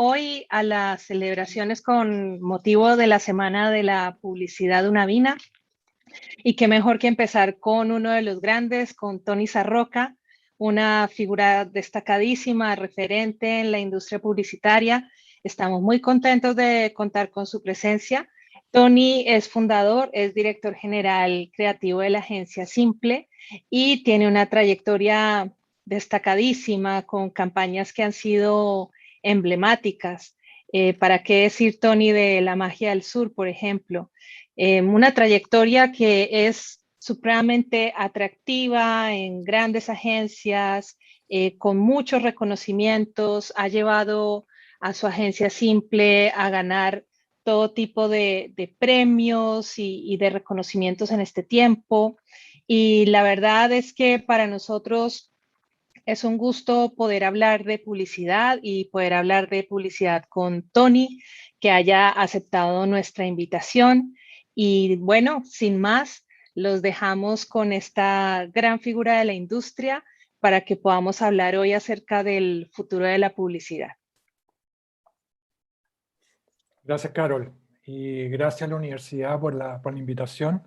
hoy a las celebraciones con motivo de la Semana de la Publicidad Unavina. Y qué mejor que empezar con uno de los grandes, con Tony Sarroca, una figura destacadísima, referente en la industria publicitaria. Estamos muy contentos de contar con su presencia. Tony es fundador, es director general creativo de la agencia Simple y tiene una trayectoria destacadísima con campañas que han sido emblemáticas. ¿Para qué decir, Tony, de La Magia del Sur, por ejemplo? Una trayectoria que es supremamente atractiva en grandes agencias, con muchos reconocimientos, ha llevado a su agencia Simple a ganar todo tipo de premios y de reconocimientos en este tiempo. Y la verdad es que para nosotros es un gusto poder hablar de publicidad y poder hablar de publicidad con Tony, que haya aceptado nuestra invitación. Y bueno, sin más, los dejamos con esta gran figura de la industria para que podamos hablar hoy acerca del futuro de la publicidad. Gracias, Carol, y gracias a la universidad por la invitación.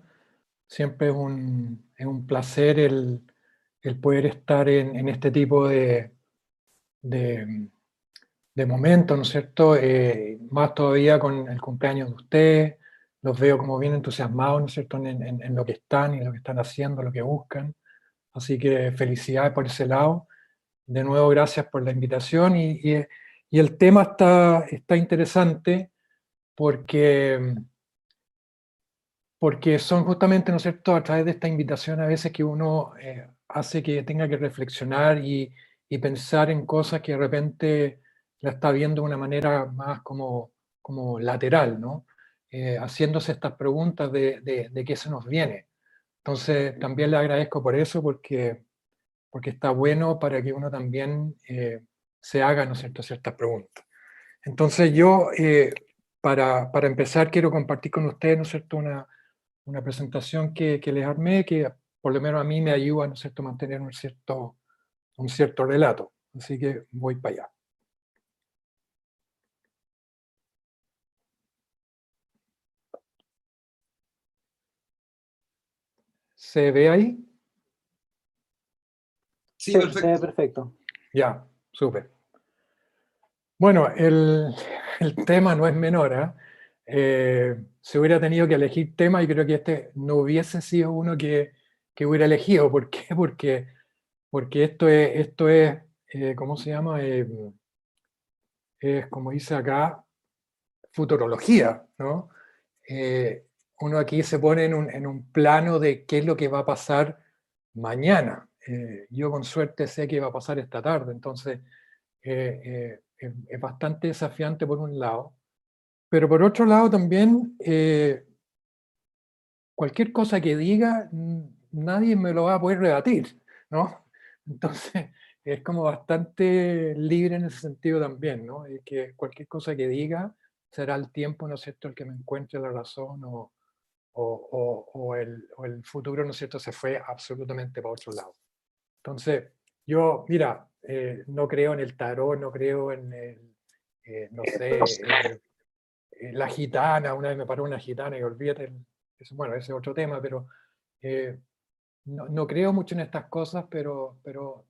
Siempre es un placer el poder estar en este tipo de momentos, ¿no es cierto? Más todavía con el cumpleaños de ustedes. Los veo como bien entusiasmados, ¿no es cierto?, en lo que están y lo que están haciendo, lo que buscan. Así que felicidades por ese lado. De nuevo, gracias por la invitación. Y el tema está interesante porque son justamente, ¿no es cierto?, a través de esta invitación a veces que uno hace que tenga que reflexionar y pensar en cosas que de repente la está viendo de una manera más como lateral, ¿no? Haciéndose estas preguntas de qué se nos viene. Entonces, también le agradezco por eso, porque está bueno para que uno también se haga, ¿no es cierto?, ciertas preguntas. Entonces yo, para empezar, quiero compartir con ustedes, ¿no es cierto?, una presentación que les armé, que por lo menos a mí me ayuda, ¿no es cierto?, a mantener un cierto relato. Así que voy para allá. ¿Se ve ahí? Sí, perfecto. Se ve perfecto. Ya, súper. Bueno, el tema no es menor, ¿eh? Se hubiera tenido que elegir tema y creo que este no hubiese sido uno que hubiera elegido. ¿Por qué? Porque esto es ¿cómo se llama? Es, como dice acá, futurología, ¿no? Uno aquí se pone en un plano de qué es lo que va a pasar mañana. Yo con suerte sé que va a pasar esta tarde, entonces es bastante desafiante por un lado, pero por otro lado también cualquier cosa que diga nadie me lo va a poder rebatir, ¿no? Entonces es como bastante libre en ese sentido también, ¿no? Y que cualquier cosa que diga será el tiempo, ¿no es cierto?, el que me encuentre la razón o el futuro, ¿no es cierto?, se fue absolutamente para otro lado. Entonces, yo, mira, no creo en el tarot, no creo en no sé, la gitana. Una vez me paró una gitana y olvídate, bueno, ese es otro tema, pero no creo mucho en estas cosas, pero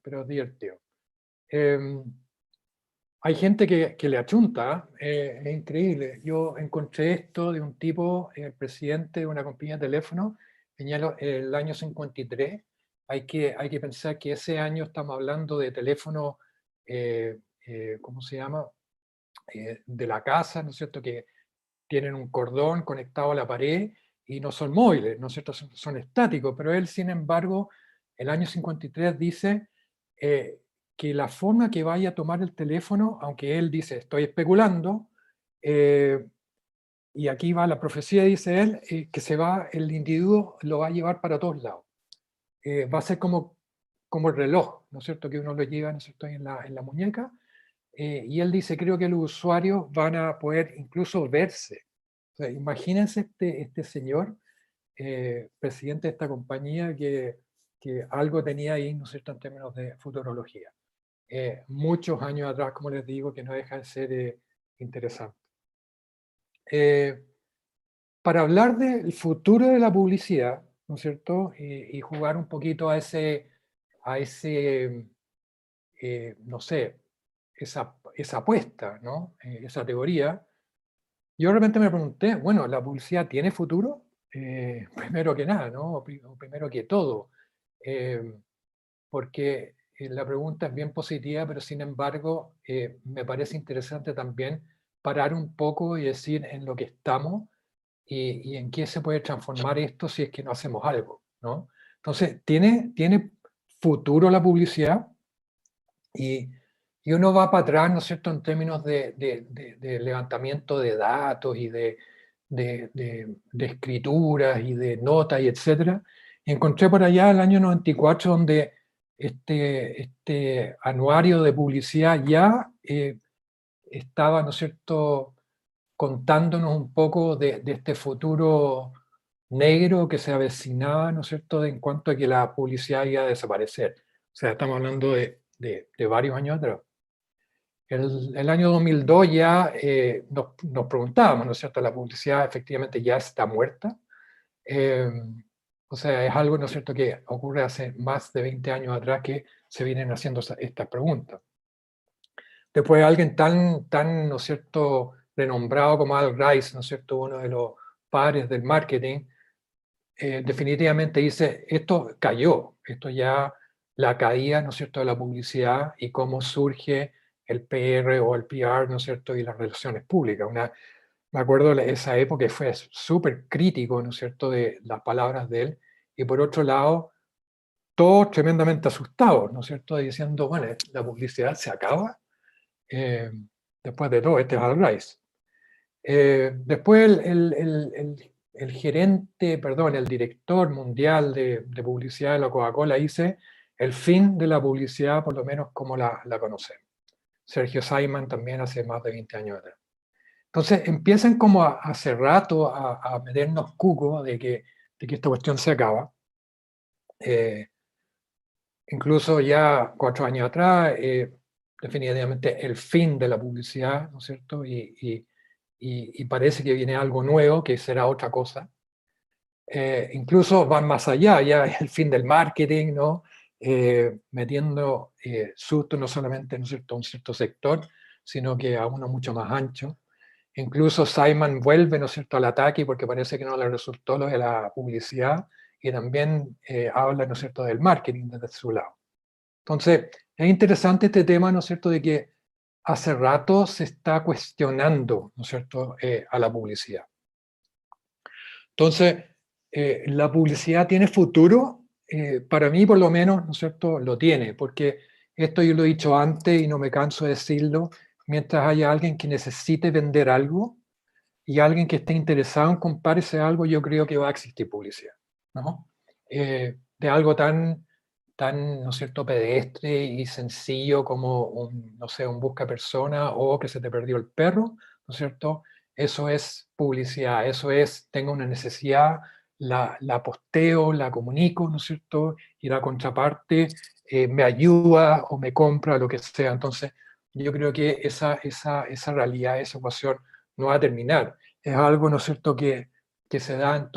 es divertido. Hay gente que le achunta, es increíble. Yo encontré esto de un tipo, el presidente de una compañía de teléfono, en el año 53. Hay que pensar que ese año estamos hablando de teléfono, ¿cómo se llama? De la casa, ¿no es cierto?, que tienen un cordón conectado a la pared y no son móviles, ¿no es cierto?, son estáticos. Pero él, sin embargo, el año 53 dice que la forma que vaya a tomar el teléfono, aunque él dice, estoy especulando, y aquí va la profecía, dice él, que el individuo lo va a llevar para todos lados. Va a ser como el reloj, ¿no es cierto?, que uno lo lleva, ¿no es cierto?, en la muñeca. Y él dice, creo que los usuarios van a poder incluso verse. O sea, imagínense este señor, presidente de esta compañía, que algo tenía ahí, ¿no es cierto?, en términos de futurología. Muchos años atrás, como les digo, que no deja de ser interesante. Para hablar del futuro de la publicidad, ¿no es cierto? Y jugar un poquito a ese no sé, esa apuesta, ¿no? Esa teoría. Yo de repente me pregunté, bueno, ¿la publicidad tiene futuro? Primero que nada, ¿no? O primero que todo. Eh, Porque la pregunta es bien positiva, pero sin embargo me parece interesante también parar un poco y decir en lo que estamos y en qué se puede transformar esto si es que no hacemos algo, ¿no? Entonces, ¿tiene futuro la publicidad? Y, y uno va para atrás, ¿no es cierto?, en términos de levantamiento de datos y de escrituras y de notas y etcétera. Y encontré por allá el año 94 donde este anuario de publicidad ya estaba, ¿no es cierto?, contándonos un poco de este futuro negro que se avecinaba, ¿no es cierto?, en cuanto a que la publicidad iba a desaparecer. O sea, estamos hablando de varios años atrás. El año 2002 ya nos preguntábamos, ¿no es cierto?, la publicidad efectivamente ya está muerta. O sea, es algo, ¿no es cierto?, que ocurre hace más de 20 años atrás que se vienen haciendo estas preguntas. Después alguien tan, ¿no es cierto?, renombrado como Al Ries, ¿no es cierto?, uno de los padres del marketing, definitivamente dice, esto cayó, esto ya, la caída, ¿no es cierto?, de la publicidad y cómo surge el PR o el PR, ¿no es cierto?, y las relaciones públicas. Me acuerdo de esa época que fue súper crítico, ¿no es cierto?, de las palabras de él, y por otro lado, todos tremendamente asustados, ¿no es cierto?, diciendo, bueno, la publicidad se acaba. Después de todo, este es Al Ries. Después el gerente, perdón, el director mundial de publicidad de la Coca-Cola dice el fin de la publicidad, por lo menos como la conocemos. Sergio Simon también hace más de 20 años atrás. Entonces empiezan como hace rato a meternos cuco de que esta cuestión se acaba. Incluso ya 4 años atrás, definitivamente el fin de la publicidad, ¿no es cierto? Y parece que viene algo nuevo, que será otra cosa. Incluso van más allá, ya es el fin del marketing, ¿no? Metiendo susto no solamente, ¿no es cierto?, a un cierto sector, sino que a uno mucho más ancho. Incluso Simon vuelve, ¿no es cierto?, al ataque porque parece que no le resultó lo de la publicidad y también habla, ¿no es cierto?, del marketing desde su lado. Entonces, es interesante este tema, ¿no es cierto?, de que hace rato se está cuestionando, ¿no es cierto?, a la publicidad. Entonces, ¿la publicidad tiene futuro? Para mí, por lo menos, ¿no es cierto?, lo tiene, porque esto yo lo he dicho antes y no me canso de decirlo, mientras haya alguien que necesite vender algo y alguien que esté interesado en comprar ese algo, yo creo que va a existir publicidad, ¿no? De algo tan, ¿no es cierto?, pedestre y sencillo como no sé, un busca persona o que se te perdió el perro, ¿no es cierto? Eso es publicidad, eso es, tengo una necesidad, la posteo, la comunico, ¿no es cierto? Y la contraparte me ayuda o me compra, lo que sea. Entonces, yo creo que esa realidad, esa ecuación no va a terminar. Es algo, ¿no es cierto?, que se da en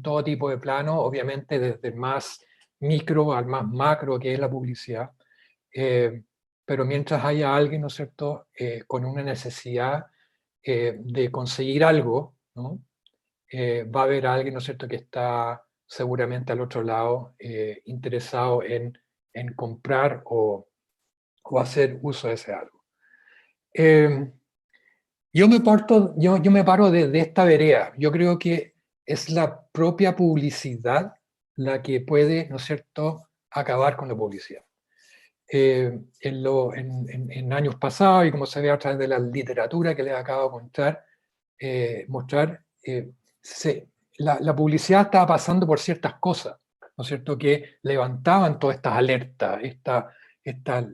todo tipo de plano, obviamente desde el más micro al más macro, que es la publicidad. Pero mientras haya alguien, ¿no es cierto?, con una necesidad de conseguir algo, ¿no? Va a haber alguien, ¿no es cierto?, que está seguramente al otro lado interesado en comprar o hacer uso de ese algo. Yo me paro de esta vereda. Yo creo que es la propia publicidad la que puede, ¿no es cierto?, acabar con la publicidad. En años pasados, y como se ve a través de la literatura que les acabo de mostrar, la publicidad estaba pasando por ciertas cosas, ¿no es cierto?, que levantaban todas estas alertas, estas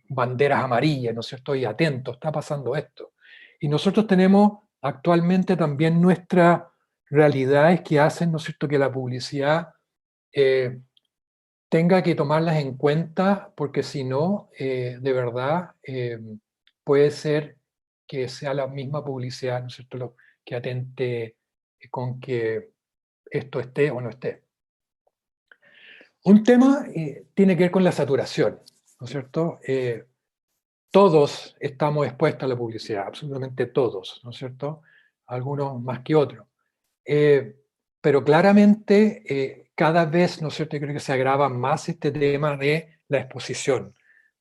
banderas amarillas, ¿no es cierto?, y atentos, está pasando esto. Y nosotros tenemos actualmente también nuestras realidades que hacen, ¿no es cierto?, que la publicidad tenga que tomarlas en cuenta, porque si no, de verdad, puede ser que sea la misma publicidad, ¿no es cierto?, lo que atente con que esto esté o no esté. Un tema tiene que ver con la saturación, ¿no es cierto? Todos estamos expuestos a la publicidad, absolutamente todos, ¿no es cierto? Algunos más que otros. Pero claramente cada vez, ¿no es cierto?, yo creo que se agrava más este tema de la exposición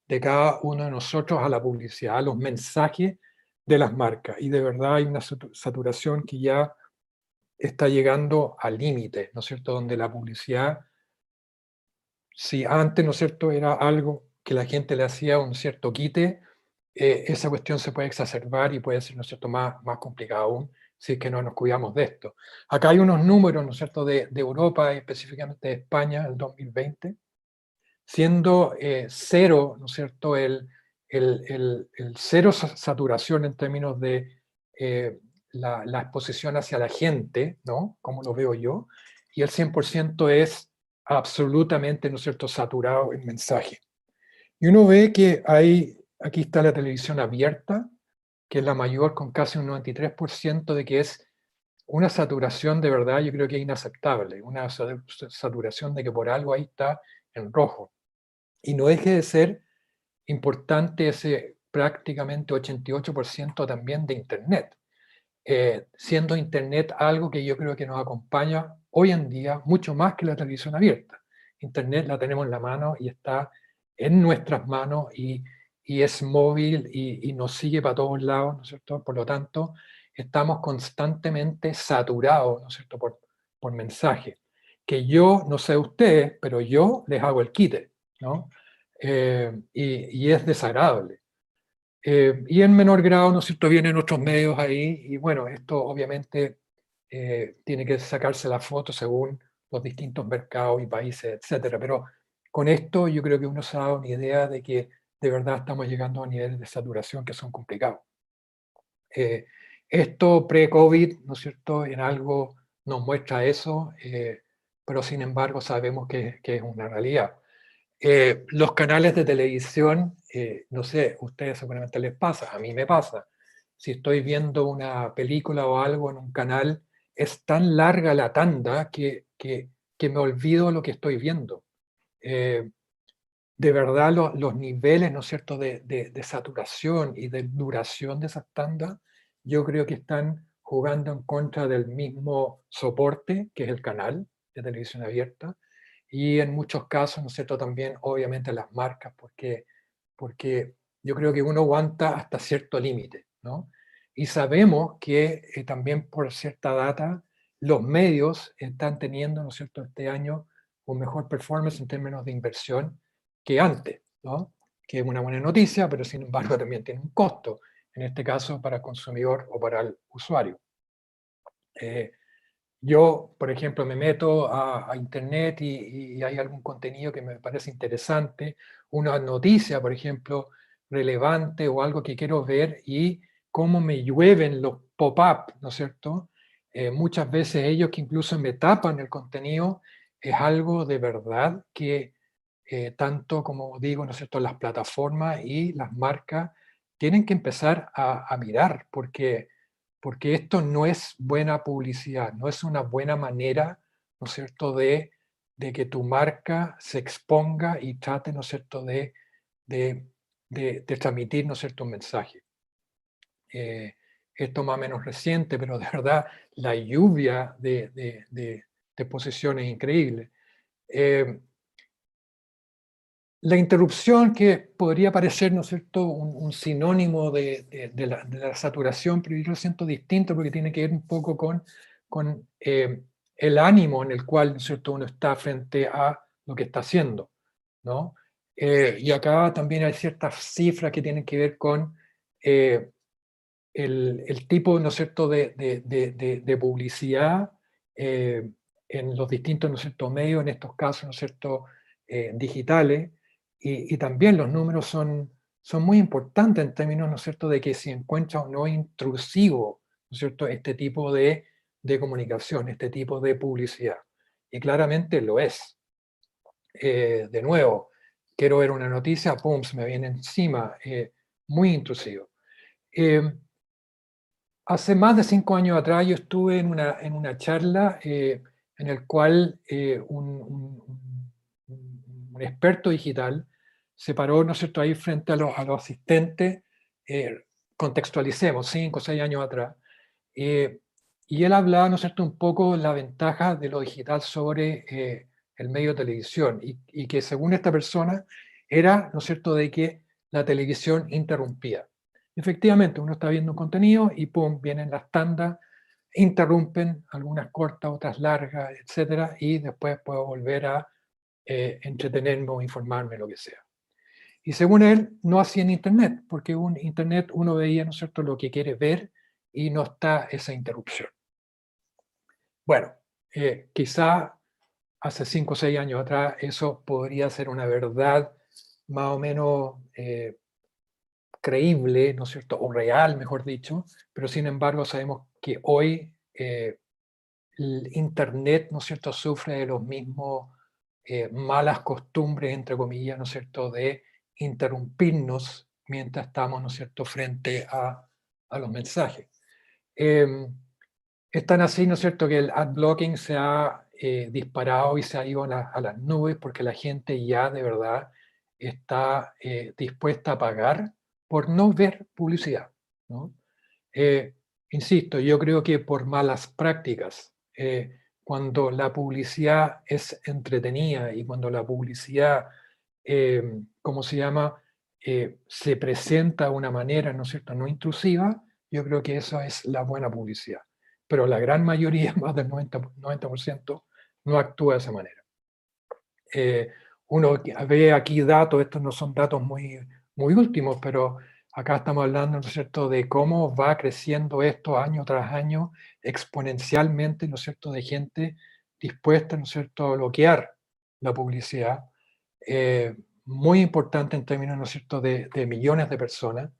de cada uno de nosotros a la publicidad, a los mensajes de las marcas. Y de verdad hay una saturación que ya está llegando al límite, ¿no es cierto?, donde la publicidad, si antes, ¿no es cierto?, era algo que la gente le hacía un cierto quite, esa cuestión se puede exacerbar y puede ser, ¿no es cierto?, más complicado aún si es que no nos cuidamos de esto. Acá hay unos números, ¿no es cierto?, de Europa, específicamente de España, el 2020, siendo cero, ¿no es cierto?, el cero saturación en términos de la exposición hacia la gente, ¿no?, como lo veo yo, y el 100% es absolutamente, ¿no es cierto?, saturado en mensaje. Y uno ve que aquí está la televisión abierta, que es la mayor, con casi un 93%, de que es una saturación de verdad, yo creo que es inaceptable, una saturación de que por algo ahí está en rojo. Y no deje de ser importante ese prácticamente 88% también de Internet, siendo Internet algo que yo creo que nos acompaña hoy en día mucho más que la televisión abierta. Internet la tenemos en la mano y está en nuestras manos y es móvil y nos sigue para todos lados, ¿no es cierto? Por lo tanto, estamos constantemente saturados, ¿no es cierto?, por mensajes. Que yo, no sé ustedes, pero yo les hago el quite, ¿no? Y es desagradable. Y en menor grado, ¿no es cierto?, vienen otros medios ahí, y bueno, esto obviamente tiene que sacarse la foto según los distintos mercados y países, etcétera. Pero con esto yo creo que uno se ha dado una idea de que de verdad estamos llegando a niveles de saturación que son complicados. Esto pre-COVID, ¿no es cierto?, en algo nos muestra eso, pero sin embargo sabemos que es una realidad. Los canales de televisión, no sé, ustedes seguramente les pasa, a mí me pasa. Si estoy viendo una película o algo en un canal, es tan larga la tanda que me olvido lo que estoy viendo. De verdad, los niveles, ¿no es cierto?, de saturación y de duración de esas tandas, yo creo que están jugando en contra del mismo soporte, que es el canal de televisión abierta, y en muchos casos, ¿no es cierto?, también obviamente las marcas, porque yo creo que uno aguanta hasta cierto límite, ¿no? Y sabemos que también por cierta data, los medios están teniendo, ¿no es cierto?, este año un mejor performance en términos de inversión que antes, ¿no? Que es una buena noticia, pero sin embargo también tiene un costo, en este caso para el consumidor o para el usuario. Yo, por ejemplo, me meto a internet y hay algún contenido que me parece interesante, una noticia, por ejemplo, relevante o algo que quiero ver y cómo me llueven los pop-up, ¿no es cierto? Muchas veces ellos que incluso me tapan el contenido, es algo de verdad que tanto como digo, ¿no es cierto?, las plataformas y las marcas tienen que empezar a mirar, porque esto no es buena publicidad, no es una buena manera, ¿no es cierto?, de que tu marca se exponga y trate, ¿no es cierto?, de, de transmitir, ¿no es cierto?, un mensaje. Esto más o menos reciente, pero de verdad la lluvia de posiciones es increíble. Eh, La interrupción, que podría parecer, ¿no es cierto?, un sinónimo de la saturación, pero yo lo siento distinto porque tiene que ver un poco con el ánimo en el cual, ¿no es cierto?, uno está frente a lo que está haciendo, ¿no? Y acá también hay ciertas cifras que tienen que ver con eh, el tipo, ¿no es cierto?, de publicidad en los distintos, ¿no es cierto?, medios, en estos casos, ¿no es cierto?, digitales, y también los números son muy importantes en términos, ¿no es cierto?, de que si encuentra o no intrusivo, ¿no es cierto?, este tipo de comunicación, este tipo de publicidad. Y claramente lo es. De nuevo, quiero ver una noticia, pum, se me viene encima, muy intrusivo. Hace más de 5 años atrás yo estuve en una charla en el cual un experto digital se paró, ¿no es cierto?, ahí frente a los asistentes, contextualicemos, 5 o 6 años atrás, y él hablaba, ¿no es cierto?, un poco la ventaja de lo digital sobre el medio de televisión, y que según esta persona era, ¿no es cierto?, de que la televisión interrumpía. Efectivamente, uno está viendo un contenido y pum, vienen las tandas, interrumpen, algunas cortas, otras largas, etcétera, y después puedo volver a entretenerme o informarme, lo que sea. Y según él, no hacía en Internet, porque en Internet uno veía, ¿no es cierto?, lo que quiere ver y no está esa interrupción. Bueno, quizá hace 5 o 6 años atrás eso podría ser una verdad más o menos creíble, ¿no es cierto?, o real, mejor dicho, pero sin embargo sabemos que hoy el Internet, ¿no es cierto?, sufre de los mismos malas costumbres, entre comillas, ¿no es cierto?, de interrumpirnos mientras estamos, ¿no es cierto?, frente a los mensajes. Es tan así, ¿no es cierto?, que el adblocking se ha disparado y se ha ido a las nubes porque la gente ya de verdad está dispuesta a pagar por no ver publicidad, ¿no? Eh, Insisto, yo creo que por malas prácticas, cuando la publicidad es entretenida y cuando la publicidad, ¿cómo se llama?, se presenta de una manera, ¿no es cierto?, no intrusiva, yo creo que eso es la buena publicidad. Pero la gran mayoría, más del 90%, no actúa de esa manera. Uno ve aquí datos, estos no son datos muy últimos, pero acá estamos hablando, ¿no es cierto?, de cómo va creciendo esto año tras año exponencialmente, ¿no es cierto?, de gente dispuesta, ¿no es cierto?, a bloquear la publicidad. Muy importante en términos, ¿no es cierto?, de millones de personas.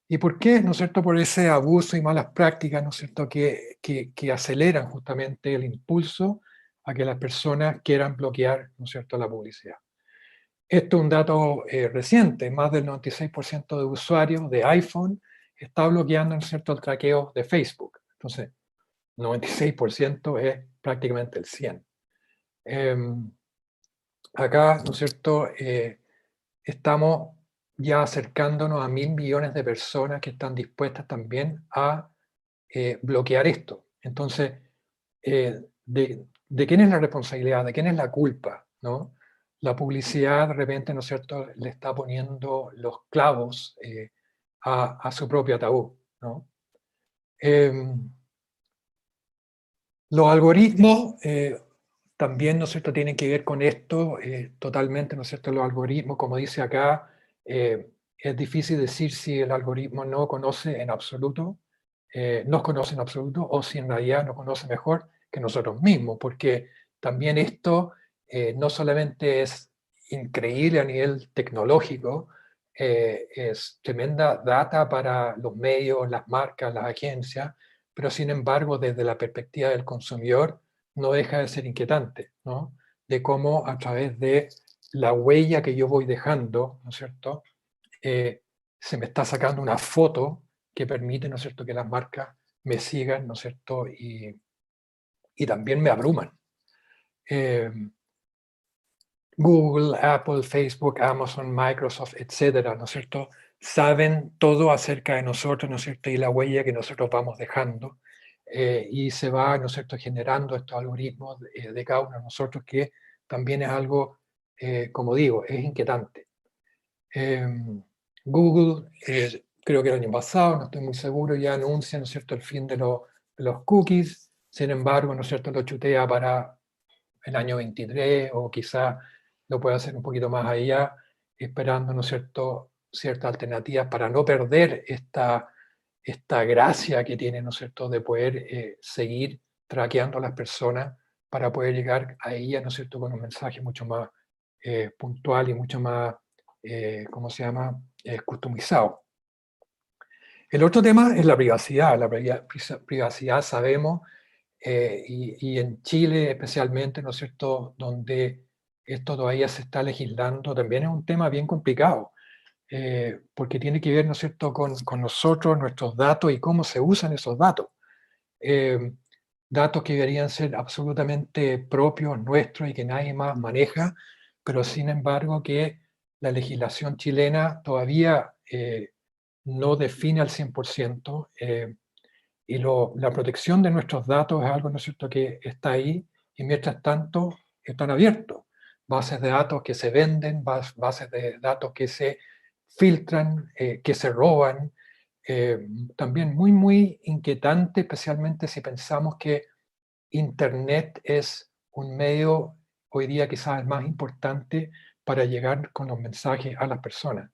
¿Y por qué? ¿No es cierto? Por ese abuso y malas prácticas, ¿no es cierto?, que aceleran justamente el impulso a que las personas quieran bloquear, ¿no es cierto?, la publicidad. Esto es un dato reciente, más del 96% de usuarios de iPhone está bloqueando, ¿no es cierto?, el traqueo de Facebook. Entonces, 96% es prácticamente el 100%. Acá, ¿no es cierto?, estamos ya acercándonos a 1.000 millones de personas que están dispuestas también a bloquear esto. Entonces, ¿de quién es la responsabilidad? ¿De quién es la culpa? ¿No? La publicidad de repente, ¿no es cierto?, le está poniendo los clavos a su propio ataúd, ¿no? Los algoritmos también, ¿no es cierto?, tienen que ver con esto totalmente, ¿no es cierto? Los algoritmos, como dice acá, es difícil decir si el algoritmo no conoce en absoluto, nos conoce en absoluto, o si en realidad nos conoce mejor que nosotros mismos, porque también esto no solamente es increíble a nivel tecnológico, es tremenda data para los medios, las marcas, las agencias, pero sin embargo, desde la perspectiva del consumidor, no deja de ser inquietante, ¿no? De cómo a través de la huella que yo voy dejando, ¿no es cierto?, se me está sacando una foto que permite, ¿no es cierto?, que las marcas me sigan, ¿no es cierto?, y también me abruman. Eh, Google, Apple, Facebook, Amazon, Microsoft, etcétera, ¿no es cierto?, saben todo acerca de nosotros, ¿no es cierto?, y la huella que nosotros vamos dejando, y se va, ¿no es cierto?, generando estos algoritmos de cada uno de nosotros, que también es algo, como digo, es inquietante. Google, creo que el año pasado, no estoy muy seguro, ya anuncia, ¿no es cierto?, el fin de los cookies. Sin embargo, ¿no es cierto?, lo chutea para el año 23, o quizá lo puede hacer un poquito más allá, esperando, ¿no es cierto?, ciertas alternativas para no perder esta gracia que tiene, ¿no es cierto?, de poder seguir traqueando a las personas para poder llegar a ellas, ¿no es cierto?, con un mensaje mucho más puntual y mucho más, ¿cómo se llama?, customizado. El otro tema es la privacidad. La privacidad, sabemos, y en Chile especialmente, ¿no es cierto?, donde esto todavía se está legislando, también es un tema bien complicado, porque tiene que ver, ¿no es cierto?, con nosotros, nuestros datos y cómo se usan esos datos. Datos que deberían ser absolutamente propios, nuestros y que nadie más maneja, pero sin embargo que la legislación chilena todavía no define al 100%, y la protección de nuestros datos es algo, ¿no es cierto?, que está ahí, y mientras tanto están abiertos. Bases de datos que se venden, bases de datos que se filtran, que se roban. También muy, muy inquietante, especialmente si pensamos que Internet es un medio hoy día quizás el más importante para llegar con los mensajes a las personas.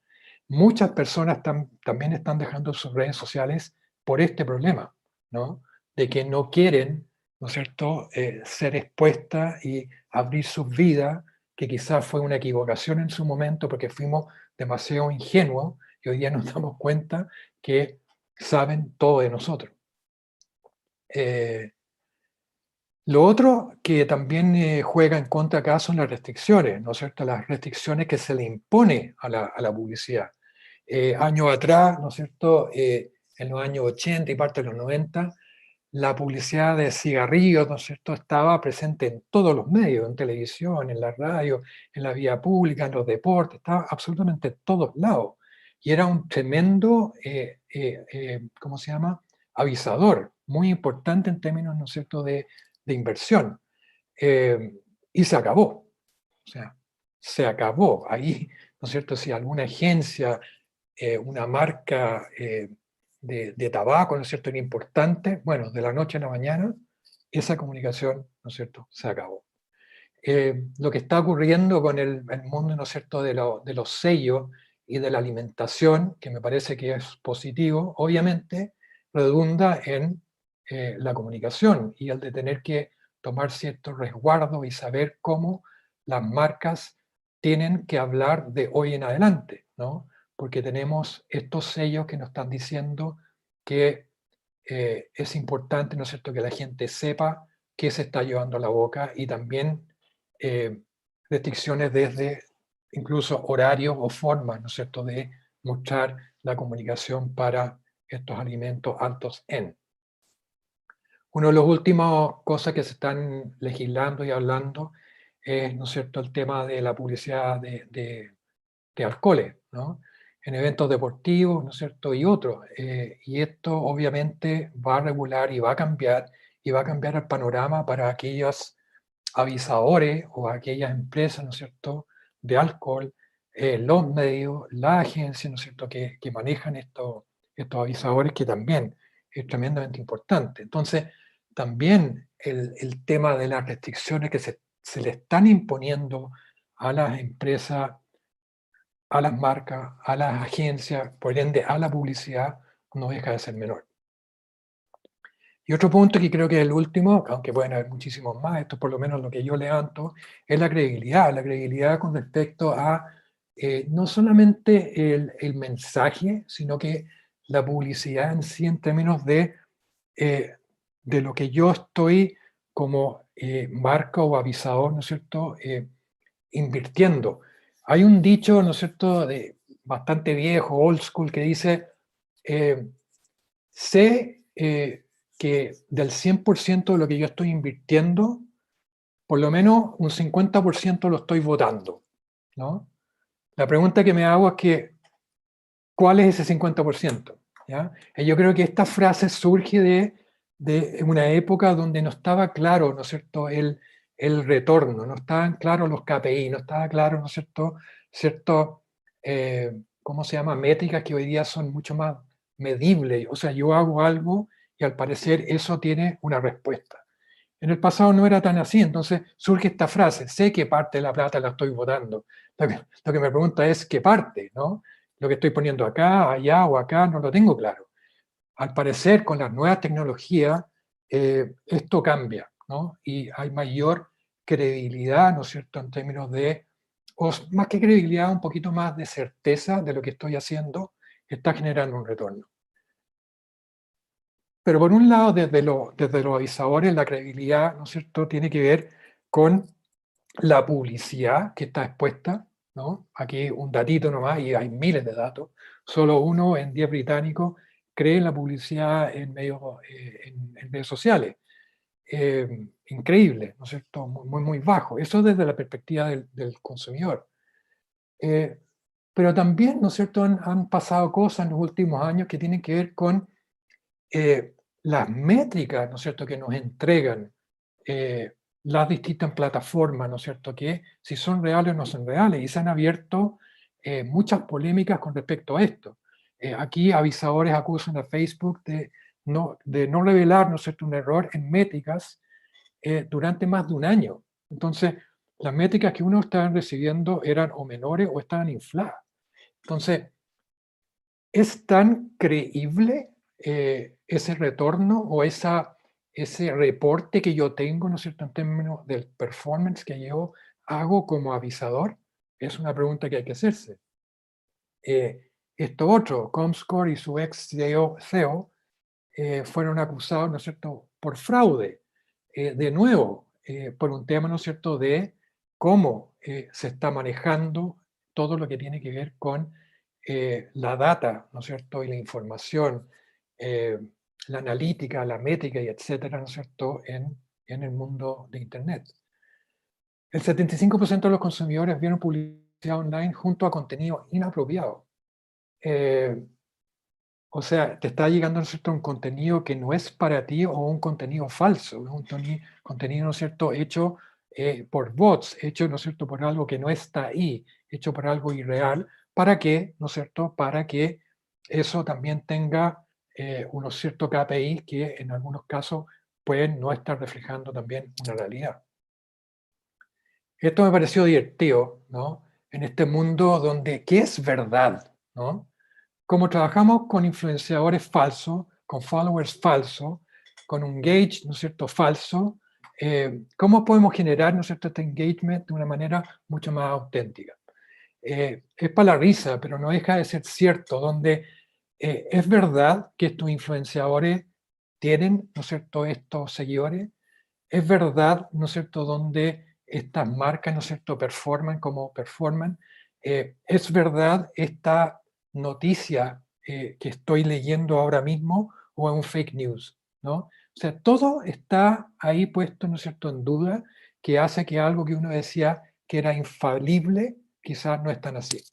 Muchas personas también están dejando sus redes sociales por este problema, ¿no? De que no quieren, ¿no es cierto?, ser expuestas y abrir sus vidas, que quizás fue una equivocación en su momento porque fuimos demasiado ingenuos y hoy día nos damos cuenta que saben todo de nosotros. Lo otro que también juega en contra acá son las restricciones, ¿no es cierto? Las restricciones que se le impone a la publicidad. Años atrás, ¿no es cierto?, en los años 80 y parte de los 90, la publicidad de cigarrillos, ¿no es cierto?, estaba presente en todos los medios, en televisión, en la radio, en la vía pública, en los deportes, estaba absolutamente en todos lados. Y era un tremendo, ¿cómo se llama?, avisador, muy importante en términos, ¿no es cierto?, de inversión. Y se acabó. O sea, se acabó. Ahí, ¿no es cierto?, si alguna agencia, una marca de tabaco, ¿no es cierto?, era importante, bueno, de la noche a la mañana, esa comunicación, ¿no es cierto?, se acabó. Lo que está ocurriendo con el mundo, ¿no es cierto?, de los sellos y de la alimentación, que me parece que es positivo, obviamente redunda en la comunicación y el de tener que tomar ciertos resguardos y saber cómo las marcas tienen que hablar de hoy en adelante, ¿no? Porque tenemos estos sellos que nos están diciendo que es importante, ¿no es cierto?, que la gente sepa qué se está llevando a la boca y también restricciones desde incluso horarios o formas, ¿no es cierto?, de mostrar la comunicación para estos alimentos altos en. Una de las últimas cosas que se están legislando y hablando es, ¿no es cierto?, el tema de la publicidad de alcoholes, ¿no?, en eventos deportivos, ¿no es cierto?, y otros. Y esto obviamente va a regular y va a cambiar el panorama para aquellos avisadores o aquellas empresas, ¿no es cierto?, de alcohol, los medios, las agencias, ¿no es cierto?, que manejan estos avisadores, que también es tremendamente importante. Entonces, también el tema de las restricciones que se le están imponiendo a las empresas, a las marcas, a las agencias, por ende a la publicidad, no deja de ser menor. Y otro punto que creo que es el último, aunque pueden haber muchísimos más, esto es por lo menos lo que yo levanto, es la credibilidad con respecto a no solamente el mensaje, sino que la publicidad en sí en términos eh, de lo que yo estoy como marca o avisador, ¿no es cierto?, invirtiendo. Hay un dicho, ¿no es cierto?, bastante viejo, old school, que dice, sé que del 100% de lo que yo estoy invirtiendo, por lo menos un 50% lo estoy votando, ¿no? La pregunta que me hago es que, ¿cuál es ese 50%? ¿Ya? Y yo creo que esta frase surge de una época donde no estaba claro, ¿no es cierto?, el retorno, no estaban claros los KPI, no estaba claro, ¿no es cierto?, ¿cómo se llama?, métricas que hoy día son mucho más medibles. O sea, yo hago algo y al parecer eso tiene una respuesta. En el pasado no era tan así, entonces surge esta frase, sé que parte de la plata la estoy botando. Lo que me pregunta es qué parte, ¿no? Lo que estoy poniendo acá, allá o acá, no lo tengo claro. Al parecer, con las nuevas tecnologías, esto cambia, ¿no? Y hay mayor credibilidad, ¿no es cierto?, en términos de, o más que credibilidad, un poquito más de certeza de lo que estoy haciendo, está generando un retorno. Pero por un lado, desde los avisadores, la credibilidad, ¿no es cierto?, tiene que ver con la publicidad que está expuesta, ¿no? Aquí un datito nomás, y hay miles de datos. Solo 1 en 10 británicos cree en la publicidad en medios, en redes sociales. Increíble, ¿no es cierto? Muy bajo. Eso desde la perspectiva del consumidor. Eh, pero también, ¿no es cierto?, han pasado cosas en los últimos años que tienen que ver con las métricas, ¿no es cierto?, que nos entregan las distintas plataformas, ¿no es cierto?, que si son reales o no son reales, y se han abierto muchas polémicas con respecto a esto. Aquí avisadores acusan a Facebook de no revelar, ¿no es cierto?, un error en métricas durante más de un año. Entonces, las métricas que uno estaba recibiendo eran o menores o estaban infladas. Entonces, ¿es tan creíble ese retorno o ese reporte que yo tengo, ¿no es cierto?, en términos del performance que yo hago como avisador? Es una pregunta que hay que hacerse. Esto otro, Comscore y su ex CEO fueron acusados, ¿no es cierto?, por fraude. De nuevo, por un tema, ¿no es cierto?, de cómo se está manejando todo lo que tiene que ver con la data, ¿no es cierto?, y la información, eh, la analítica, la métrica y etcétera, ¿no es cierto?, en el mundo de Internet. El 75% de los consumidores vieron publicidad online junto a contenido inapropiado. Eh, o sea, te está llegando, ¿no es cierto?, un contenido que no es para ti o un contenido falso, un contenido, ¿no es cierto?, hecho por bots, hecho, ¿no es cierto?, por algo que no está ahí, hecho por algo irreal. ¿Para qué? ¿No es cierto?, para que eso también tenga unos ciertos KPIs que en algunos casos pueden no estar reflejando también una realidad. Esto me pareció divertido, ¿no? En este mundo donde, ¿qué es verdad? ¿No? Como trabajamos con influenciadores falsos, con followers falsos, con un engage, ¿no es cierto?, falso, ¿cómo podemos generar, ¿no es cierto?, este engagement de una manera mucho más auténtica? Es para la risa, pero no deja de ser cierto, donde es verdad que estos influenciadores tienen, ¿no es cierto?, estos seguidores, es verdad, ¿no es cierto?, donde estas marcas, ¿no es cierto?, performan como performan. Es verdad esta noticia que estoy leyendo ahora mismo o es un fake news, ¿no? O sea, todo está ahí puesto, ¿no es cierto?, en duda, que hace que algo que uno decía que era infalible, quizás no es tan así.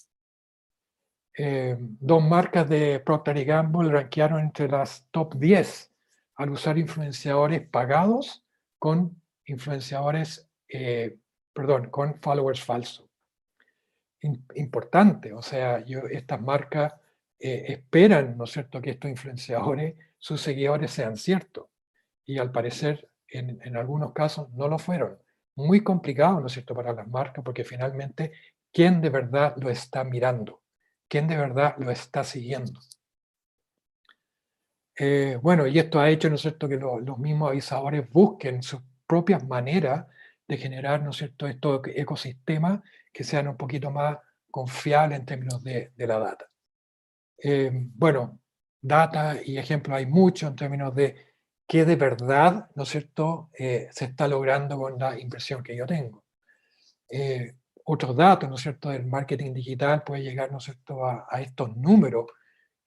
Dos marcas de Procter & Gamble rankearon entre las top 10 al usar influenciadores pagados con influenciadores, con followers falsos. Importante, o sea, estas marcas esperan, ¿no es cierto?, que estos influenciadores, sus seguidores sean ciertos. Y al parecer, en algunos casos, no lo fueron. Muy complicado, ¿no es cierto?, para las marcas, porque finalmente, ¿quién de verdad lo está mirando? ¿Quién de verdad lo está siguiendo? Bueno, y esto ha hecho, ¿no es cierto?, que los mismos avisadores busquen sus propias maneras de generar, ¿no es cierto?, estos ecosistemas que sean un poquito más confiables en términos de la data. Bueno, data y ejemplos hay muchos en términos de qué de verdad, ¿no es cierto?, se está logrando con la inversión que yo tengo. Otros datos, ¿no es cierto?, del marketing digital puede llegar, ¿no es cierto?, a estos números.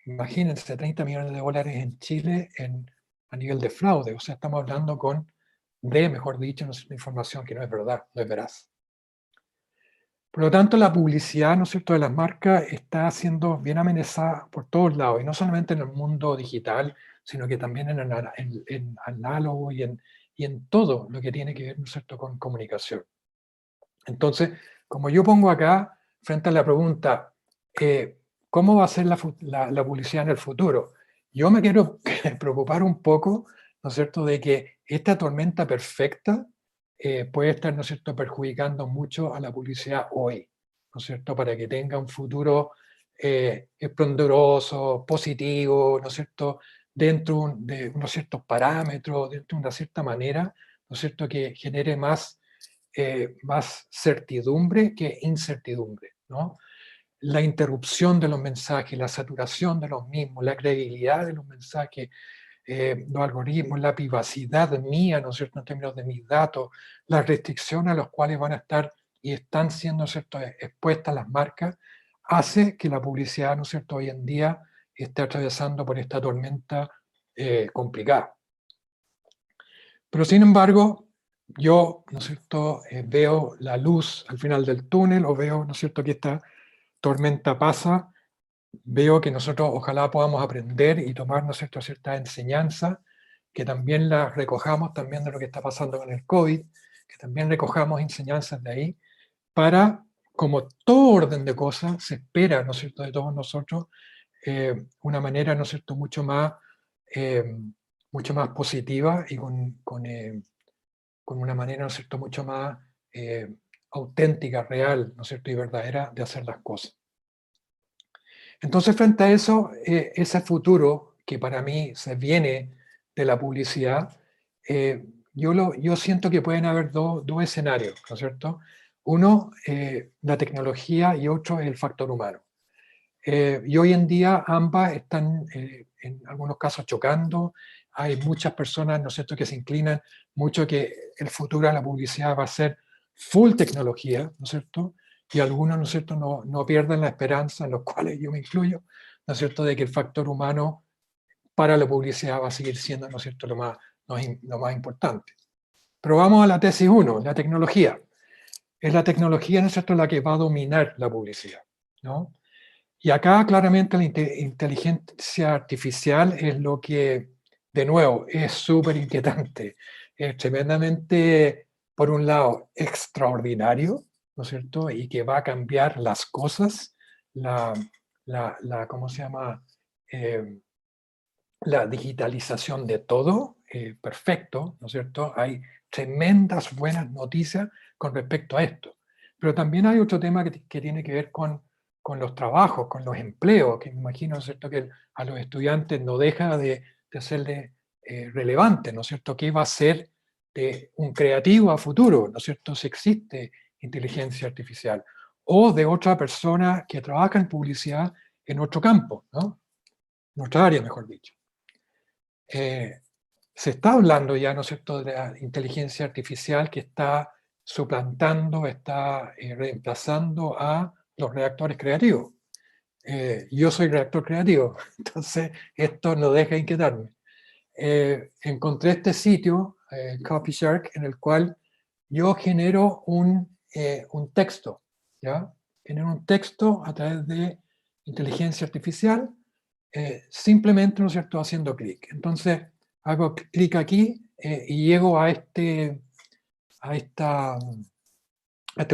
Imagínense, 30 millones de dólares en Chile a nivel de fraude. O sea, estamos hablando mejor dicho, ¿no es cierto?, información que no es verdad, no es veraz. Por lo tanto, la publicidad, ¿no es cierto?, de las marcas está siendo bien amenazada por todos lados, y no solamente en el mundo digital, sino que también en análogo y en todo lo que tiene que ver, ¿no es cierto?, con comunicación. Entonces, como yo pongo acá, frente a la pregunta, ¿cómo va a ser la publicidad en el futuro? Yo me quiero preocupar un poco, ¿no es cierto?, de que esta tormenta perfecta puede estar, ¿no es cierto?, perjudicando mucho a la publicidad hoy, ¿no es cierto?, para que tenga un futuro esplendoroso, positivo, ¿no es cierto?, dentro de unos ciertos parámetros, dentro de una cierta manera, ¿no es cierto?, que genere más certidumbre que incertidumbre, ¿no? La interrupción de los mensajes, la saturación de los mismos, la credibilidad de los mensajes, los algoritmos, la privacidad mía, ¿no es cierto?, en términos de mis datos, las restricciones a las cuales van a estar y están siendo, ¿no es cierto?, expuestas las marcas, hace que la publicidad, ¿no es cierto?, hoy en día esté atravesando por esta tormenta complicada. Pero sin embargo, yo, ¿no es cierto?, veo la luz al final del túnel, o veo, ¿no es cierto?, que esta tormenta pasa, veo que nosotros ojalá podamos aprender y tomar, ¿no es cierto?, cierta enseñanza, que también la recojamos también de lo que está pasando con el COVID, que también recojamos enseñanzas de ahí, para, como todo orden de cosas, se espera, ¿no es cierto?, de todos nosotros, una manera, ¿no es cierto?, mucho más positiva y con una manera, ¿no es cierto?, mucho más auténtica, real, ¿no es cierto?, y verdadera de hacer las cosas. Entonces, frente a eso, ese futuro que para mí se viene de la publicidad, yo siento que pueden haber dos escenarios, ¿no es cierto? Uno, la tecnología, y otro, el factor humano. Y hoy en día ambas están en algunos casos chocando. Hay muchas personas, ¿no es cierto?, que se inclinan mucho que el futuro de la publicidad va a ser full tecnología, ¿no es cierto? Y algunos, ¿no es cierto?, no pierden la esperanza, en los cuales yo me incluyo, ¿no es cierto?, de que el factor humano para la publicidad va a seguir siendo, ¿no es cierto?, lo más importante. Pero vamos a la tesis 1, la tecnología. Es la tecnología, ¿no es cierto?, la que va a dominar la publicidad, ¿no? Y acá claramente la inteligencia artificial es lo que, de nuevo, es súper inquietante. Es tremendamente, por un lado, extraordinario, ¿no es cierto? Y que va a cambiar las cosas, ¿cómo se llama? La digitalización de todo, perfecto, ¿no es cierto? Hay tremendas buenas noticias con respecto a esto. Pero también hay otro tema que tiene que ver con los trabajos, con los empleos, que me imagino, ¿no es cierto?, que a los estudiantes no deja de hacerle relevante, ¿no es cierto?, qué va a ser de un creativo a futuro, ¿no es cierto?, si existe inteligencia artificial, o de otra persona que trabaja en publicidad en otro campo, ¿no?, en otra área, mejor dicho. Se está hablando ya, ¿no es cierto?, de la inteligencia artificial que está suplantando, está reemplazando a los redactores creativos. Yo soy redactor creativo, entonces esto no deja de inquietarme. Encontré este sitio, Copyshark, en el cual yo genero un texto, ¿ya? Genero un texto a través de inteligencia artificial, simplemente, ¿no es cierto?, haciendo clic. Entonces, hago clic aquí y llego a este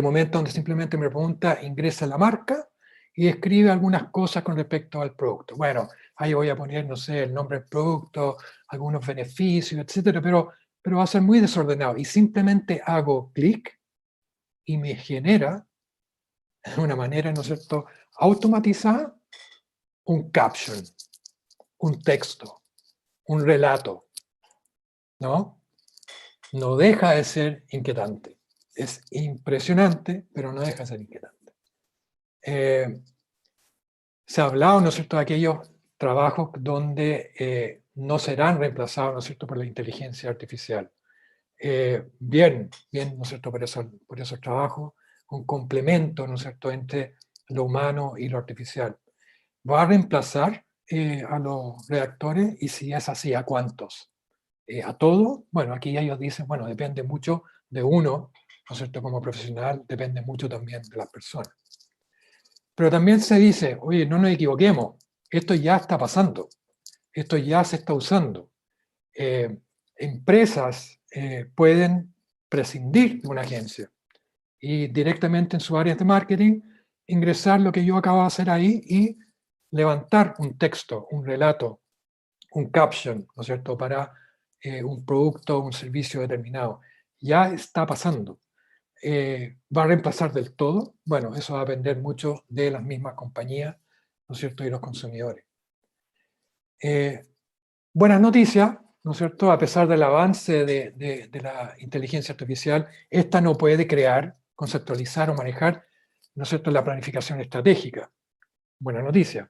momento donde simplemente me pregunta, ingresa la marca y escribe algunas cosas con respecto al producto. Bueno, ahí voy a poner, no sé, el nombre del producto, algunos beneficios, etcétera, pero va a ser muy desordenado. Y simplemente hago clic y me genera de una manera, ¿no es cierto?, automatizada un caption, un texto, un relato, ¿no? No deja de ser inquietante. Es impresionante, pero no deja de ser inquietante. Se ha hablado, ¿no es cierto?, de aquellos trabajos donde no serán reemplazados, ¿no es cierto?, por la inteligencia artificial. Bien, ¿no es cierto?, por esos trabajos, un complemento, ¿no es cierto?, entre lo humano y lo artificial. ¿Va a reemplazar a los redactores? Y si es así, ¿a cuántos? ¿A todos? Bueno, aquí ellos dicen, bueno, depende mucho de uno, ¿no es cierto?, como profesional, depende mucho también de las personas. Pero también se dice, oye, no nos equivoquemos, esto ya está pasando, esto ya se está usando. Empresas pueden prescindir de una agencia y directamente en sus áreas de marketing ingresar lo que yo acabo de hacer ahí y levantar un texto, un relato, un caption, ¿no es cierto?, para un producto o un servicio determinado. Ya está pasando. ¿Va a reemplazar del todo? Bueno, eso va a depender mucho de las mismas compañías, ¿no es cierto?, y los consumidores. Buenas noticias, ¿no es cierto?, a pesar del avance de la inteligencia artificial, esta no puede crear, conceptualizar o manejar, ¿no es cierto?, la planificación estratégica. Buena noticia.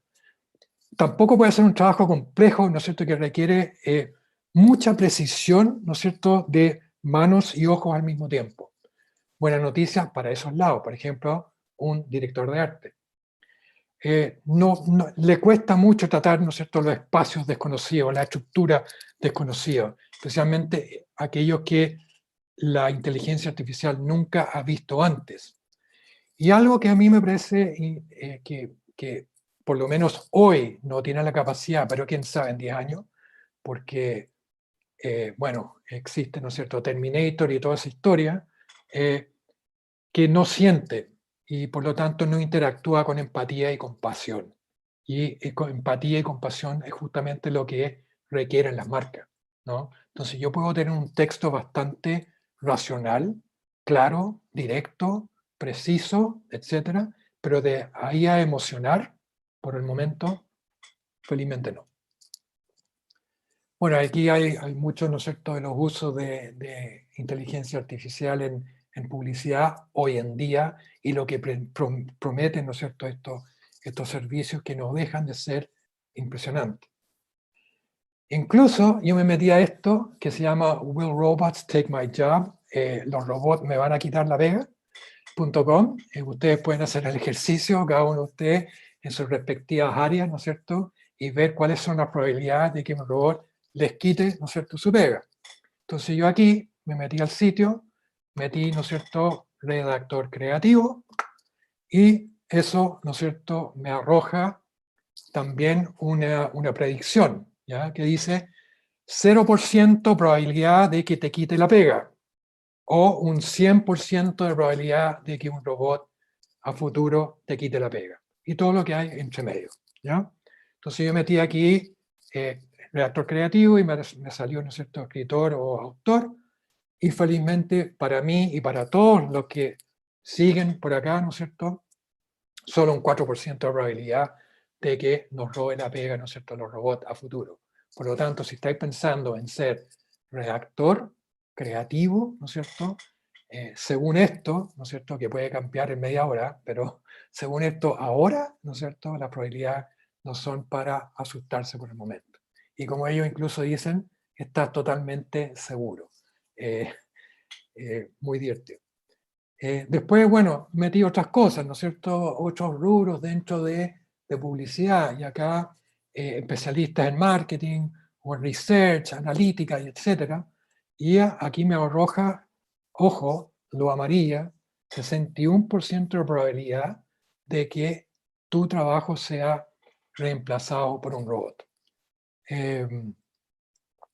Tampoco puede ser un trabajo complejo, ¿no es cierto?, que requiere mucha precisión, ¿no es cierto?, de manos y ojos al mismo tiempo. buenas noticias para esos lados. Por ejemplo, un director de arte. Le cuesta mucho tratar, ¿no es cierto?, los espacios desconocidos, la estructura desconocida, especialmente aquellos que la inteligencia artificial nunca ha visto antes. Y algo que a mí me parece que por lo menos hoy no tiene la capacidad, pero quién sabe en 10 años, porque, bueno, existe, ¿no es cierto?, Terminator y toda esa historia, que no siente y por lo tanto no interactúa con empatía y compasión. Y con empatía y compasión es justamente lo que requieren las marcas, ¿no? Entonces yo puedo tener un texto bastante racional, claro, directo, preciso, etcétera, pero de ahí a emocionar, por el momento, felizmente no. Bueno, aquí hay muchos, ¿no es cierto?, de los usos de inteligencia artificial en publicidad hoy en día y lo que prometen, ¿no es cierto?, estos servicios que no dejan de ser impresionantes. Incluso yo me metí a esto que se llama Will Robots Take My Job? Los robots me van a quitar la pega.com. Ustedes pueden hacer el ejercicio, cada uno de ustedes en sus respectivas áreas, ¿no es cierto?, y ver cuáles son las probabilidades de que un robot les quite, ¿no es cierto?, su pega. Entonces yo aquí me metí al sitio, metí, ¿no es cierto?, redactor creativo, y eso, ¿no es cierto?, me arroja también una predicción, ¿ya?, que dice 0% probabilidad de que te quite la pega, o un 100% de probabilidad de que un robot a futuro te quite la pega. Y todo lo que hay entre medio, ¿ya? Entonces yo metí aquí redactor creativo y me salió, ¿no es cierto?, escritor o autor, y felizmente para mí y para todos los que siguen por acá, ¿no es cierto?, solo un 4% de probabilidad de que nos robe la pega, ¿no es cierto?, los robots a futuro. Por lo tanto, si estáis pensando en ser redactor creativo, ¿no es cierto?, según esto, ¿no es cierto?, que puede cambiar en media hora, pero según esto ahora, ¿no es cierto?, las probabilidades no son para asustarse por el momento. Y como ellos incluso dicen, estás totalmente seguro. Muy divertido. Después, bueno, metí otras cosas, ¿no es cierto?, otros rubros dentro de publicidad, y acá especialistas en marketing o en research, analítica, y etcétera. Y aquí me arroja, ojo, lo amarilla, 61% de probabilidad de que tu trabajo sea reemplazado por un robot.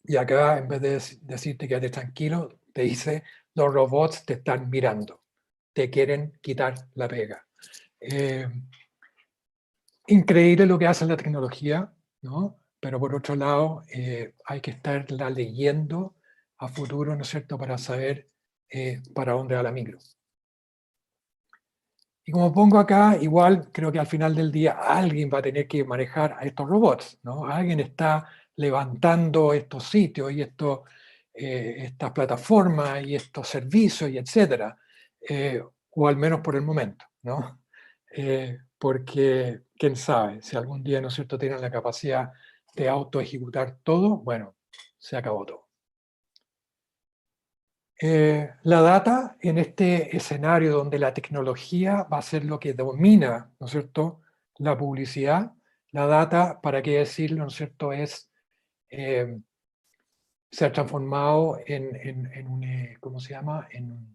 Y acá, en vez de decirte quédate tranquilo, te dice, los robots te están mirando, te quieren quitar la pega. Increíble lo que hace la tecnología, ¿no? Pero por otro lado, hay que estarla leyendo a futuro, ¿no es cierto?, para saber para dónde va la micro. Y como pongo acá, igual creo que al final del día alguien va a tener que manejar a estos robots, ¿no? Alguien está levantando estos sitios y estas plataformas y estos servicios y etcétera, o al menos por el momento, ¿no? Porque quién sabe, si algún día, ¿no es cierto?, tienen la capacidad de autoejecutar todo, bueno, se acabó todo. La data en este escenario donde la tecnología va a ser lo que domina, ¿no es cierto?, la publicidad, la data, para qué decirlo, ¿no es cierto?, se ha transformado en un, ¿cómo se llama?, en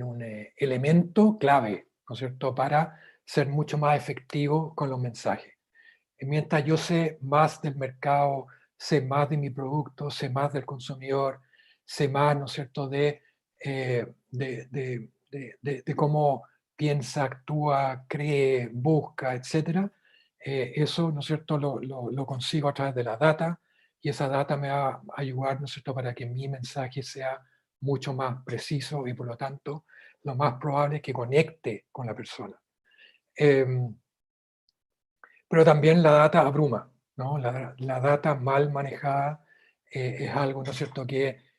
un elemento clave, ¿no es cierto?, para ser mucho más efectivo con los mensajes. Y mientras yo sé más del mercado, sé más de mi producto, sé más del consumidor, sé más, ¿no es cierto?, de cómo piensa, actúa, cree, busca, etcétera. Eso, ¿no es cierto?, lo consigo a través de la data, y esa data me va a ayudar, ¿no es cierto?, para que mi mensaje sea mucho más preciso y por lo tanto lo más probable es que conecte con la persona. Pero también la data abruma, ¿no? La data mal manejada es algo, ¿no es cierto?, que